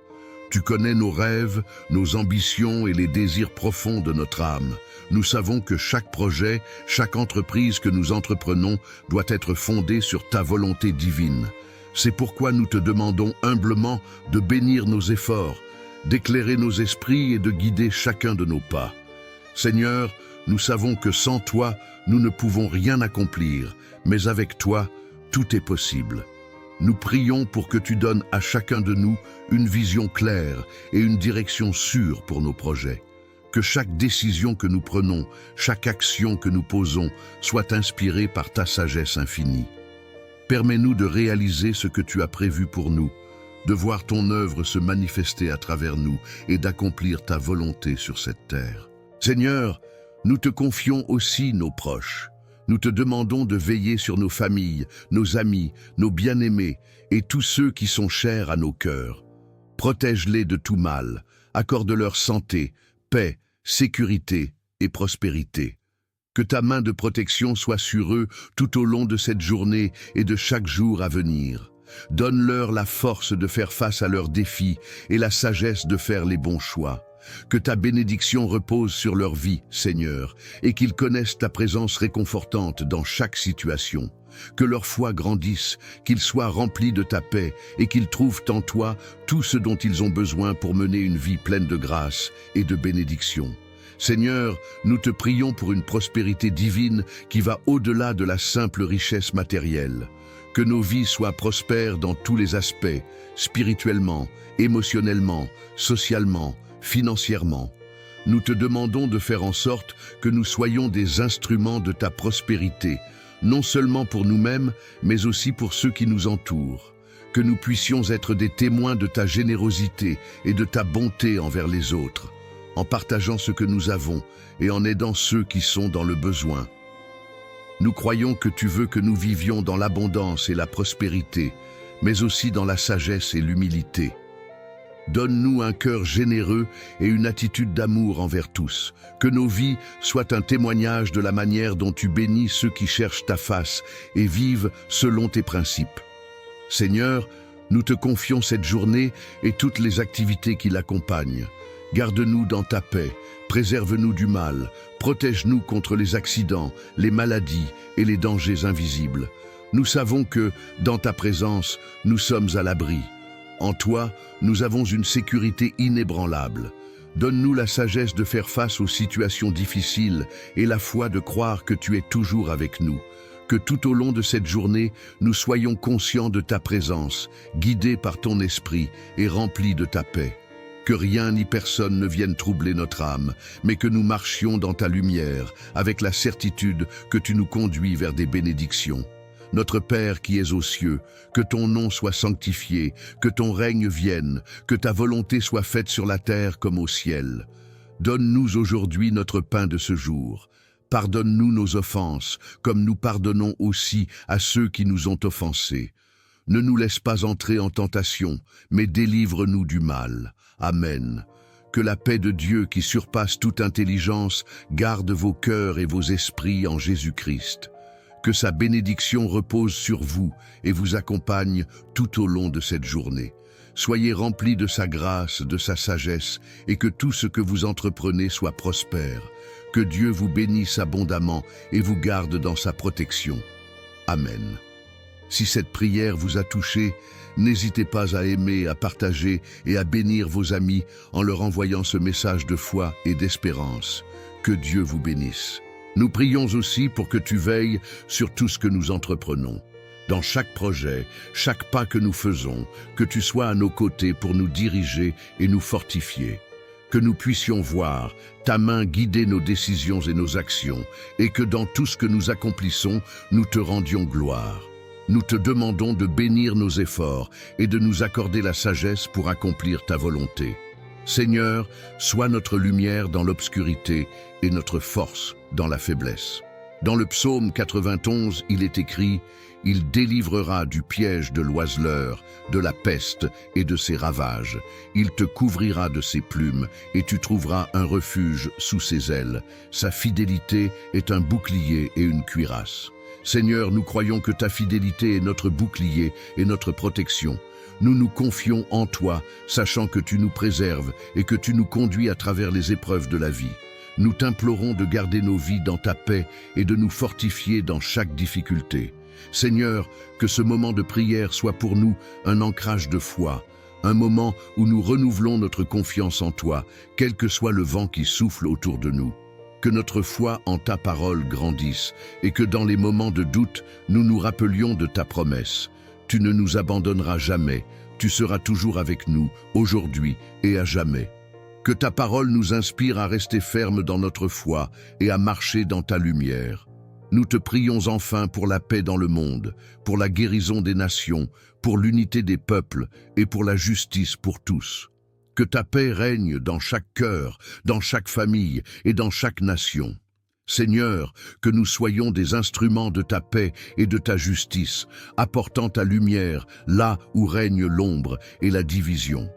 Tu connais nos rêves, nos ambitions et les désirs profonds de notre âme. Nous savons que chaque projet, chaque entreprise que nous entreprenons doit être fondée sur ta volonté divine. C'est pourquoi nous te demandons humblement de bénir nos efforts, d'éclairer nos esprits et de guider chacun de nos pas. Seigneur, nous savons que sans toi, nous ne pouvons rien accomplir, mais avec toi, tout est possible. Nous prions pour que tu donnes à chacun de nous une vision claire et une direction sûre pour nos projets. Que chaque décision que nous prenons, chaque action que nous posons, soit inspirée par ta sagesse infinie. Permets-nous de réaliser ce que tu as prévu pour nous, de voir ton œuvre se manifester à travers nous et d'accomplir ta volonté sur cette terre. Seigneur, nous te confions aussi nos proches. Nous te demandons de veiller sur nos familles, nos amis, nos bien-aimés et tous ceux qui sont chers à nos cœurs. Protège-les de tout mal, accorde-leur santé, paix, sécurité et prospérité. Que ta main de protection soit sur eux tout au long de cette journée et de chaque jour à venir. Donne-leur la force de faire face à leurs défis et la sagesse de faire les bons choix. Que ta bénédiction repose sur leur vie, Seigneur, et qu'ils connaissent ta présence réconfortante dans chaque situation. Que leur foi grandisse, qu'ils soient remplis de ta paix et qu'ils trouvent en toi tout ce dont ils ont besoin pour mener une vie pleine de grâce et de bénédiction. Seigneur, nous te prions pour une prospérité divine qui va au-delà de la simple richesse matérielle. Que nos vies soient prospères dans tous les aspects, spirituellement, émotionnellement, socialement, financièrement. Nous te demandons de faire en sorte que nous soyons des instruments de ta prospérité, non seulement pour nous-mêmes, mais aussi pour ceux qui nous entourent. Que nous puissions être des témoins de ta générosité et de ta bonté envers les autres, en partageant ce que nous avons et en aidant ceux qui sont dans le besoin. Nous croyons que tu veux que nous vivions dans l'abondance et la prospérité, mais aussi dans la sagesse et l'humilité. Donne-nous un cœur généreux et une attitude d'amour envers tous. Que nos vies soient un témoignage de la manière dont tu bénis ceux qui cherchent ta face et vivent selon tes principes. Seigneur, nous te confions cette journée et toutes les activités qui l'accompagnent. Garde-nous dans ta paix, préserve-nous du mal, protège-nous contre les accidents, les maladies et les dangers invisibles. Nous savons que, dans ta présence, nous sommes à l'abri. En toi, nous avons une sécurité inébranlable. Donne-nous la sagesse de faire face aux situations difficiles et la foi de croire que tu es toujours avec nous. Que tout au long de cette journée, nous soyons conscients de ta présence, guidés par ton esprit et remplis de ta paix. Que rien ni personne ne vienne troubler notre âme, mais que nous marchions dans ta lumière, avec la certitude que tu nous conduis vers des bénédictions. Notre Père qui es aux cieux, que ton nom soit sanctifié, que ton règne vienne, que ta volonté soit faite sur la terre comme au ciel. Donne-nous aujourd'hui notre pain de ce jour. Pardonne-nous nos offenses, comme nous pardonnons aussi à ceux qui nous ont offensés. Ne nous laisse pas entrer en tentation, mais délivre-nous du mal. Amen. Que la paix de Dieu qui surpasse toute intelligence garde vos cœurs et vos esprits en Jésus-Christ. Que sa bénédiction repose sur vous et vous accompagne tout au long de cette journée. Soyez remplis de sa grâce, de sa sagesse, et que tout ce que vous entreprenez soit prospère. Que Dieu vous bénisse abondamment et vous garde dans sa protection. Amen. Si cette prière vous a touché, n'hésitez pas à aimer, à partager et à bénir vos amis en leur envoyant ce message de foi et d'espérance. Que Dieu vous bénisse. Nous prions aussi pour que tu veilles sur tout ce que nous entreprenons. Dans chaque projet, chaque pas que nous faisons, que tu sois à nos côtés pour nous diriger et nous fortifier. Que nous puissions voir ta main guider nos décisions et nos actions, et que dans tout ce que nous accomplissons, nous te rendions gloire. Nous te demandons de bénir nos efforts et de nous accorder la sagesse pour accomplir ta volonté. Seigneur, sois notre lumière dans l'obscurité et notre force dans la faiblesse. Dans le psaume 91, il est écrit « Il délivrera du piège de l'oiseleur, de la peste et de ses ravages. Il te couvrira de ses plumes et tu trouveras un refuge sous ses ailes. Sa fidélité est un bouclier et une cuirasse. » Seigneur, nous croyons que ta fidélité est notre bouclier et notre protection. Nous nous confions en toi, sachant que tu nous préserves et que tu nous conduis à travers les épreuves de la vie. Nous t'implorons de garder nos vies dans ta paix et de nous fortifier dans chaque difficulté. Seigneur, que ce moment de prière soit pour nous un ancrage de foi, un moment où nous renouvelons notre confiance en toi, quel que soit le vent qui souffle autour de nous. Que notre foi en ta parole grandisse et que dans les moments de doute, nous nous rappelions de ta promesse. Tu ne nous abandonneras jamais, tu seras toujours avec nous, aujourd'hui et à jamais. Que ta parole nous inspire à rester fermes dans notre foi et à marcher dans ta lumière. Nous te prions enfin pour la paix dans le monde, pour la guérison des nations, pour l'unité des peuples et pour la justice pour tous. Que ta paix règne dans chaque cœur, dans chaque famille et dans chaque nation. Seigneur, que nous soyons des instruments de ta paix et de ta justice, apportant ta lumière là où règne l'ombre et la division.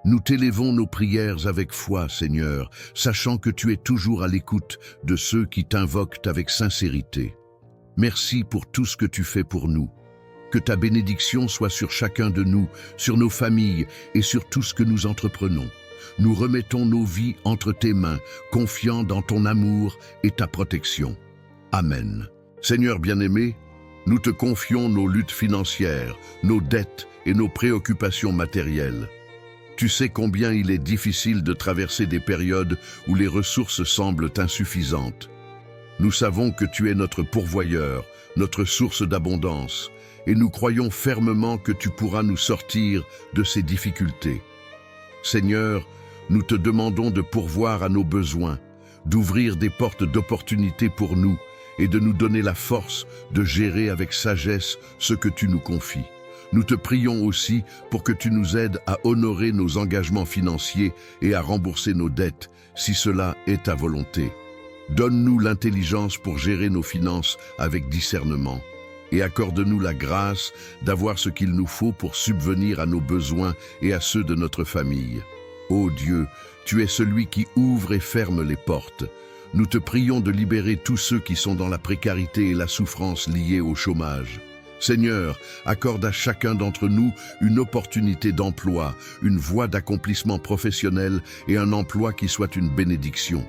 Nous t'élevons nos prières avec foi, Seigneur, sachant que tu es toujours à l'écoute de ceux qui t'invoquent avec sincérité. Merci pour tout ce que tu fais pour nous. Que ta bénédiction soit sur chacun de nous, sur nos familles et sur tout ce que nous entreprenons. Nous remettons nos vies entre tes mains, confiants dans ton amour et ta protection. Amen. Seigneur bien-aimé, nous te confions nos luttes financières, nos dettes et nos préoccupations matérielles. Tu sais combien il est difficile de traverser des périodes où les ressources semblent insuffisantes. Nous savons que tu es notre pourvoyeur, notre source d'abondance, et nous croyons fermement que tu pourras nous sortir de ces difficultés. Seigneur, nous te demandons de pourvoir à nos besoins, d'ouvrir des portes d'opportunités pour nous et de nous donner la force de gérer avec sagesse ce que tu nous confies. Nous te prions aussi pour que tu nous aides à honorer nos engagements financiers et à rembourser nos dettes, si cela est ta volonté. Donne-nous l'intelligence pour gérer nos finances avec discernement et accorde-nous la grâce d'avoir ce qu'il nous faut pour subvenir à nos besoins et à ceux de notre famille. Ô Dieu, tu es celui qui ouvre et ferme les portes. Nous te prions de libérer tous ceux qui sont dans la précarité et la souffrance liée au chômage. Seigneur, accorde à chacun d'entre nous une opportunité d'emploi, une voie d'accomplissement professionnel et un emploi qui soit une bénédiction.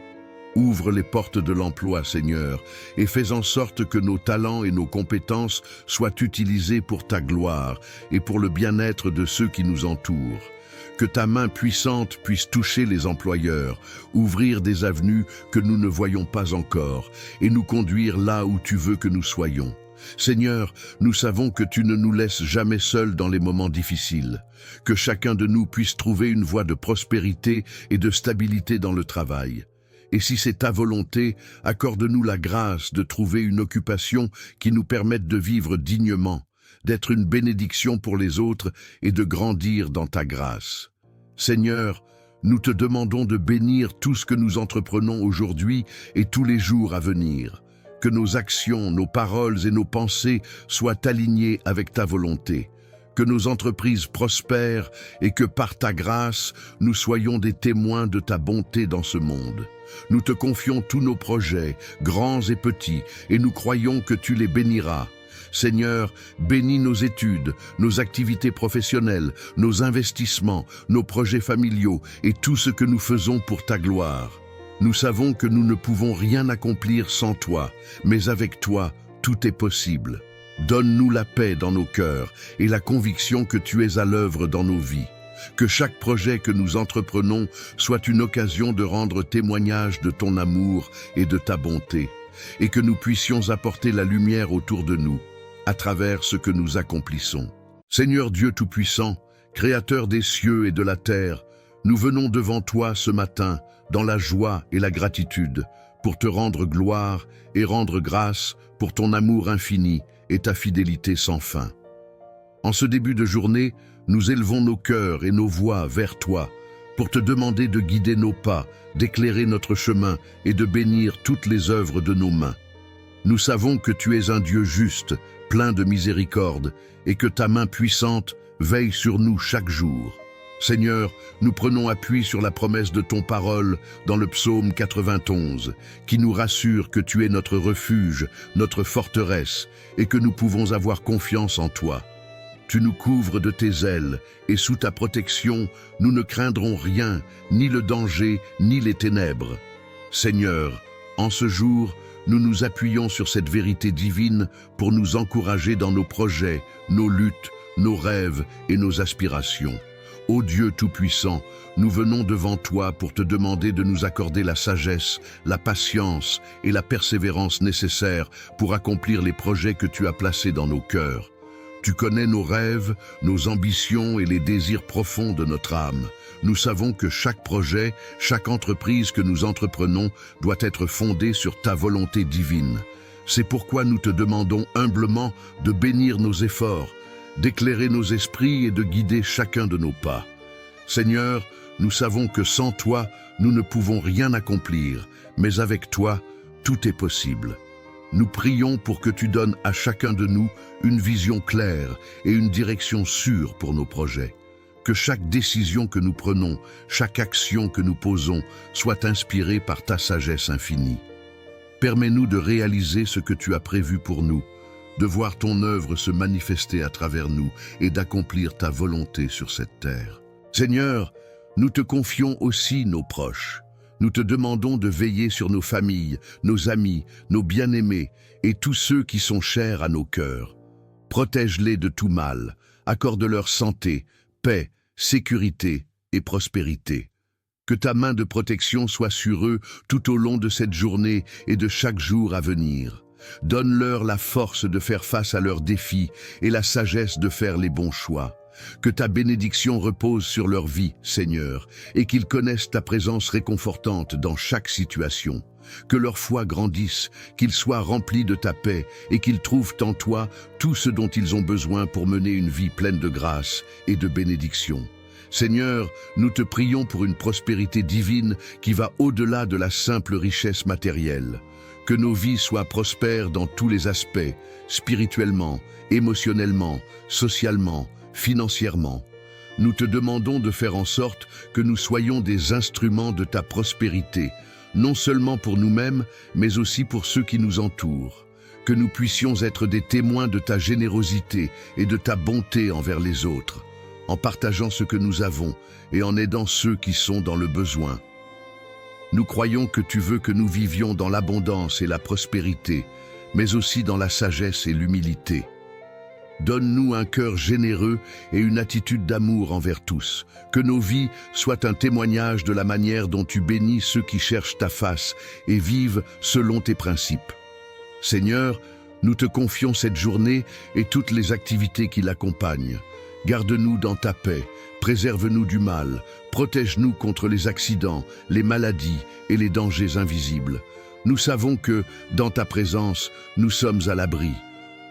Ouvre les portes de l'emploi, Seigneur, et fais en sorte que nos talents et nos compétences soient utilisés pour ta gloire et pour le bien-être de ceux qui nous entourent. Que ta main puissante puisse toucher les employeurs, ouvrir des avenues que nous ne voyons pas encore et nous conduire là où tu veux que nous soyons. Seigneur, nous savons que tu ne nous laisses jamais seuls dans les moments difficiles, que chacun de nous puisse trouver une voie de prospérité et de stabilité dans le travail. Et si c'est ta volonté, accorde-nous la grâce de trouver une occupation qui nous permette de vivre dignement, d'être une bénédiction pour les autres et de grandir dans ta grâce. Seigneur, nous te demandons de bénir tout ce que nous entreprenons aujourd'hui et tous les jours à venir. Que nos actions, nos paroles et nos pensées soient alignées avec ta volonté. Que nos entreprises prospèrent et que par ta grâce, nous soyons des témoins de ta bonté dans ce monde. Nous te confions tous nos projets, grands et petits, et nous croyons que tu les béniras. Seigneur, bénis nos études, nos activités professionnelles, nos investissements, nos projets familiaux et tout ce que nous faisons pour ta gloire. Nous savons que nous ne pouvons rien accomplir sans toi, mais avec toi, tout est possible. Donne-nous la paix dans nos cœurs et la conviction que tu es à l'œuvre dans nos vies. Que chaque projet que nous entreprenons soit une occasion de rendre témoignage de ton amour et de ta bonté, et que nous puissions apporter la lumière autour de nous, à travers ce que nous accomplissons. Seigneur Dieu Tout-Puissant, Créateur des cieux et de la terre, nous venons devant toi ce matin, dans la joie et la gratitude, pour te rendre gloire et rendre grâce pour ton amour infini et ta fidélité sans fin. En ce début de journée, nous élevons nos cœurs et nos voix vers toi, pour te demander de guider nos pas, d'éclairer notre chemin et de bénir toutes les œuvres de nos mains. Nous savons que tu es un Dieu juste, plein de miséricorde, et que ta main puissante veille sur nous chaque jour. Seigneur, nous prenons appui sur la promesse de ton parole dans le psaume 91, qui nous rassure que tu es notre refuge, notre forteresse, et que nous pouvons avoir confiance en toi. Tu nous couvres de tes ailes, et sous ta protection, nous ne craindrons rien, ni le danger, ni les ténèbres. Seigneur, en ce jour, nous nous appuyons sur cette vérité divine pour nous encourager dans nos projets, nos luttes, nos rêves et nos aspirations. Ô Dieu Tout-Puissant, nous venons devant toi pour te demander de nous accorder la sagesse, la patience et la persévérance nécessaires pour accomplir les projets que tu as placés dans nos cœurs. Tu connais nos rêves, nos ambitions et les désirs profonds de notre âme. Nous savons que chaque projet, chaque entreprise que nous entreprenons doit être fondée sur ta volonté divine. C'est pourquoi nous te demandons humblement de bénir nos efforts, d'éclairer nos esprits et de guider chacun de nos pas. Seigneur, nous savons que sans toi, nous ne pouvons rien accomplir, mais avec toi, tout est possible. Nous prions pour que tu donnes à chacun de nous une vision claire et une direction sûre pour nos projets. Que chaque décision que nous prenons, chaque action que nous posons, soit inspirée par ta sagesse infinie. Permets-nous de réaliser ce que tu as prévu pour nous, de voir ton œuvre se manifester à travers nous et d'accomplir ta volonté sur cette terre. Seigneur, Nous te confions aussi nos proches. Nous te demandons de veiller sur nos familles, nos amis, nos bien-aimés et tous ceux qui sont chers à nos cœurs. Protège-les de tout mal, accorde-leur santé, paix, sécurité et prospérité. Que ta main de protection soit sur eux tout au long de cette journée et de chaque jour à venir. Donne-leur la force de faire face à leurs défis et la sagesse de faire les bons choix. Que ta bénédiction repose sur leur vie, Seigneur, et qu'ils connaissent ta présence réconfortante dans chaque situation. Que leur foi grandisse, qu'ils soient remplis de ta paix et qu'ils trouvent en toi tout ce dont ils ont besoin pour mener une vie pleine de grâce et de bénédiction. Seigneur, nous te prions pour une prospérité divine qui va au-delà de la simple richesse matérielle. Que nos vies soient prospères dans tous les aspects, spirituellement, émotionnellement, socialement, financièrement. Nous te demandons de faire en sorte que nous soyons des instruments de ta prospérité, non seulement pour nous-mêmes, mais aussi pour ceux qui nous entourent. Que nous puissions être des témoins de ta générosité et de ta bonté envers les autres, en partageant ce que nous avons et en aidant ceux qui sont dans le besoin. Nous croyons que tu veux que nous vivions dans l'abondance et la prospérité, mais aussi dans la sagesse et l'humilité. Donne-nous un cœur généreux et une attitude d'amour envers tous. Que nos vies soient un témoignage de la manière dont tu bénis ceux qui cherchent ta face et vivent selon tes principes. Seigneur, nous te confions cette journée et toutes les activités qui l'accompagnent. Garde-nous dans ta paix, préserve-nous du mal, protège-nous contre les accidents, les maladies et les dangers invisibles. Nous savons que, dans ta présence, nous sommes à l'abri.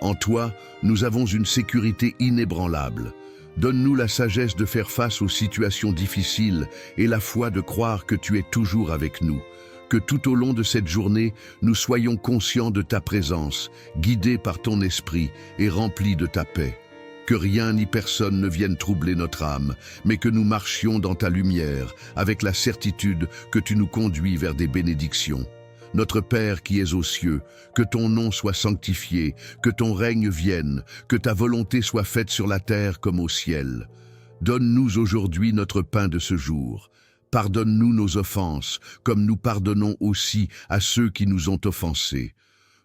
En toi, nous avons une sécurité inébranlable. Donne-nous la sagesse de faire face aux situations difficiles et la foi de croire que tu es toujours avec nous. Que tout au long de cette journée, nous soyons conscients de ta présence, guidés par ton esprit et remplis de ta paix. Que rien ni personne ne vienne troubler notre âme, mais que nous marchions dans ta lumière, avec la certitude que tu nous conduis vers des bénédictions. Notre Père qui es aux cieux, que ton nom soit sanctifié, que ton règne vienne, que ta volonté soit faite sur la terre comme au ciel. Donne-nous aujourd'hui notre pain de ce jour. Pardonne-nous nos offenses, comme nous pardonnons aussi à ceux qui nous ont offensés.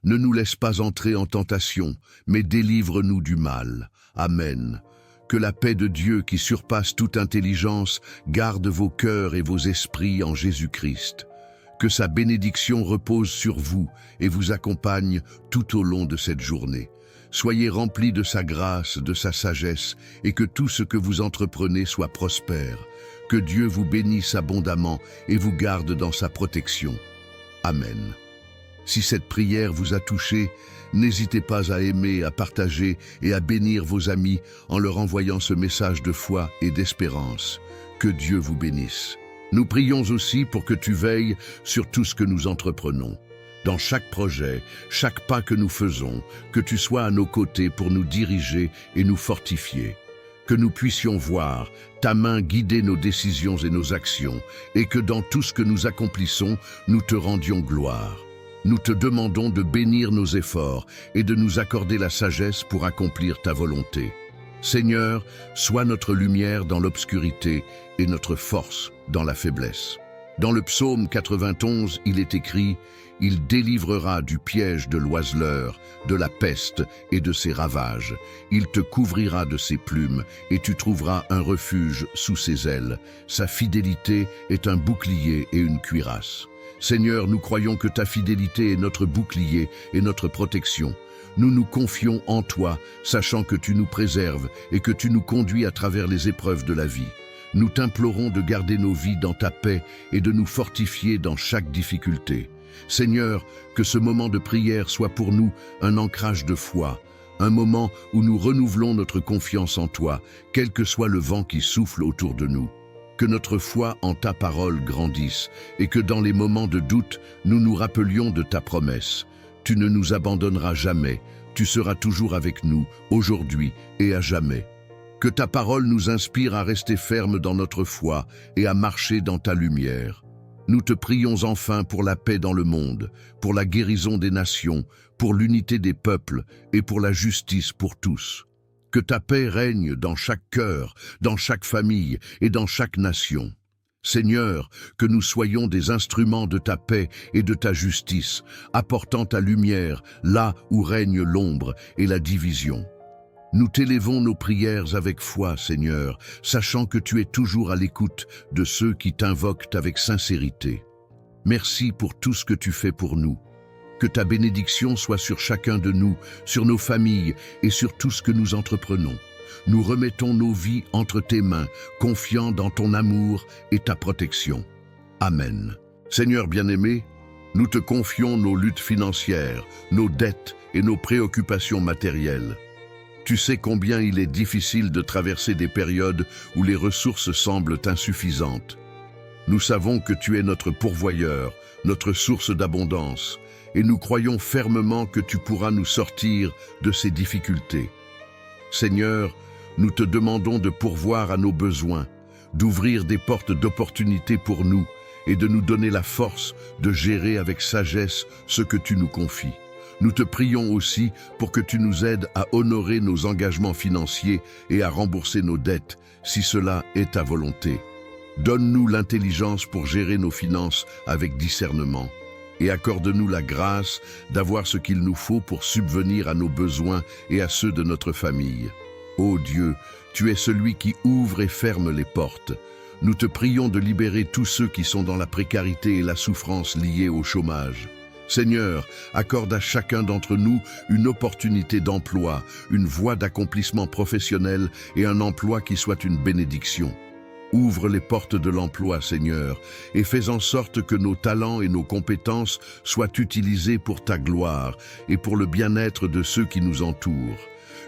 Ne nous laisse pas entrer en tentation, mais délivre-nous du mal. Amen. Que la paix de Dieu qui surpasse toute intelligence garde vos cœurs et vos esprits en Jésus-Christ. Que sa bénédiction repose sur vous et vous accompagne tout au long de cette journée. Soyez remplis de sa grâce, de sa sagesse, et que tout ce que vous entreprenez soit prospère. Que Dieu vous bénisse abondamment et vous garde dans sa protection. Amen. Si cette prière vous a touché, n'hésitez pas à aimer, à partager et à bénir vos amis en leur envoyant ce message de foi et d'espérance. Que Dieu vous bénisse. Nous prions aussi pour que tu veilles sur tout ce que nous entreprenons. Dans chaque projet, chaque pas que nous faisons, que tu sois à nos côtés pour nous diriger et nous fortifier. Que nous puissions voir ta main guider nos décisions et nos actions, et que dans tout ce que nous accomplissons, nous te rendions gloire. Nous te demandons de bénir nos efforts et de nous accorder la sagesse pour accomplir ta volonté. Seigneur, sois notre lumière dans l'obscurité et notre force dans la faiblesse. Dans le psaume 91, il est écrit « Il délivrera du piège de l'oiseleur, de la peste et de ses ravages. Il te couvrira de ses plumes et tu trouveras un refuge sous ses ailes. Sa fidélité est un bouclier et une cuirasse. » Seigneur, nous croyons que ta fidélité est notre bouclier et notre protection. Nous nous confions en toi, sachant que tu nous préserves et que tu nous conduis à travers les épreuves de la vie. Nous t'implorons de garder nos vies dans ta paix et de nous fortifier dans chaque difficulté. Seigneur, que ce moment de prière soit pour nous un ancrage de foi, un moment où nous renouvelons notre confiance en toi, quel que soit le vent qui souffle autour de nous. Que notre foi en ta parole grandisse et que dans les moments de doute, nous nous rappelions de ta promesse. Tu ne nous abandonneras jamais, tu seras toujours avec nous, aujourd'hui et à jamais. Que ta parole nous inspire à rester fermes dans notre foi et à marcher dans ta lumière. Nous te prions enfin pour la paix dans le monde, pour la guérison des nations, pour l'unité des peuples et pour la justice pour tous. Que ta paix règne dans chaque cœur, dans chaque famille et dans chaque nation. Seigneur, que nous soyons des instruments de ta paix et de ta justice, apportant ta lumière là où règne l'ombre et la division. Nous t'élevons nos prières avec foi, Seigneur, sachant que tu es toujours à l'écoute de ceux qui t'invoquent avec sincérité. Merci pour tout ce que tu fais pour nous. Que ta bénédiction soit sur chacun de nous, sur nos familles et sur tout ce que nous entreprenons. Nous remettons nos vies entre tes mains, confiants dans ton amour et ta protection. Amen. Seigneur bien-aimé, nous te confions nos luttes financières, nos dettes et nos préoccupations matérielles. Tu sais combien il est difficile de traverser des périodes où les ressources semblent insuffisantes. Nous savons que tu es notre pourvoyeur, notre source d'abondance, et nous croyons fermement que tu pourras nous sortir de ces difficultés. Seigneur, nous te demandons de pourvoir à nos besoins, d'ouvrir des portes d'opportunités pour nous et de nous donner la force de gérer avec sagesse ce que tu nous confies. Nous te prions aussi pour que tu nous aides à honorer nos engagements financiers et à rembourser nos dettes, si cela est ta volonté. Donne-nous l'intelligence pour gérer nos finances avec discernement et accorde-nous la grâce d'avoir ce qu'il nous faut pour subvenir à nos besoins et à ceux de notre famille. Ô Dieu, tu es celui qui ouvre et ferme les portes. Nous te prions de libérer tous ceux qui sont dans la précarité et la souffrance liée au chômage. Seigneur, accorde à chacun d'entre nous une opportunité d'emploi, une voie d'accomplissement professionnel et un emploi qui soit une bénédiction. Ouvre les portes de l'emploi, Seigneur, et fais en sorte que nos talents et nos compétences soient utilisés pour ta gloire et pour le bien-être de ceux qui nous entourent.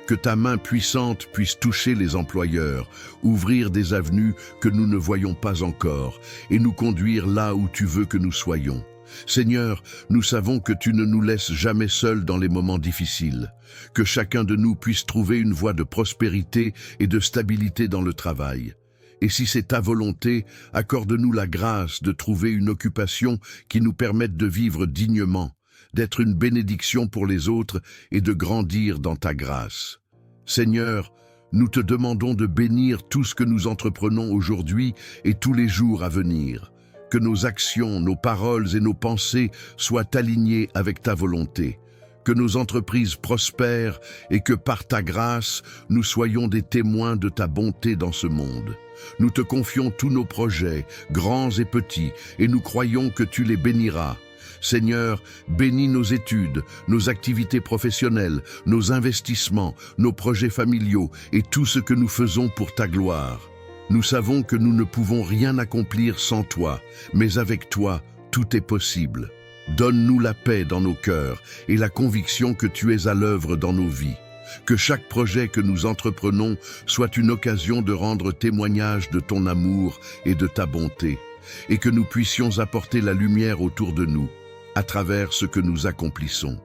Que ta main puissante puisse toucher les employeurs, ouvrir des avenues que nous ne voyons pas encore et nous conduire là où tu veux que nous soyons. Seigneur, nous savons que tu ne nous laisses jamais seuls dans les moments difficiles, que chacun de nous puisse trouver une voie de prospérité et de stabilité dans le travail. Et si c'est ta volonté, accorde-nous la grâce de trouver une occupation qui nous permette de vivre dignement, d'être une bénédiction pour les autres et de grandir dans ta grâce. Seigneur, nous te demandons de bénir tout ce que nous entreprenons aujourd'hui et tous les jours à venir. Que nos actions, nos paroles et nos pensées soient alignées avec ta volonté. Que nos entreprises prospèrent et que par ta grâce, nous soyons des témoins de ta bonté dans ce monde. Nous te confions tous nos projets, grands et petits, et nous croyons que tu les béniras. Seigneur, bénis nos études, nos activités professionnelles, nos investissements, nos projets familiaux et tout ce que nous faisons pour ta gloire. Nous savons que nous ne pouvons rien accomplir sans toi, mais avec toi, tout est possible. Donne-nous la paix dans nos cœurs et la conviction que tu es à l'œuvre dans nos vies. Que chaque projet que nous entreprenons soit une occasion de rendre témoignage de ton amour et de ta bonté, et que nous puissions apporter la lumière autour de nous, à travers ce que nous accomplissons.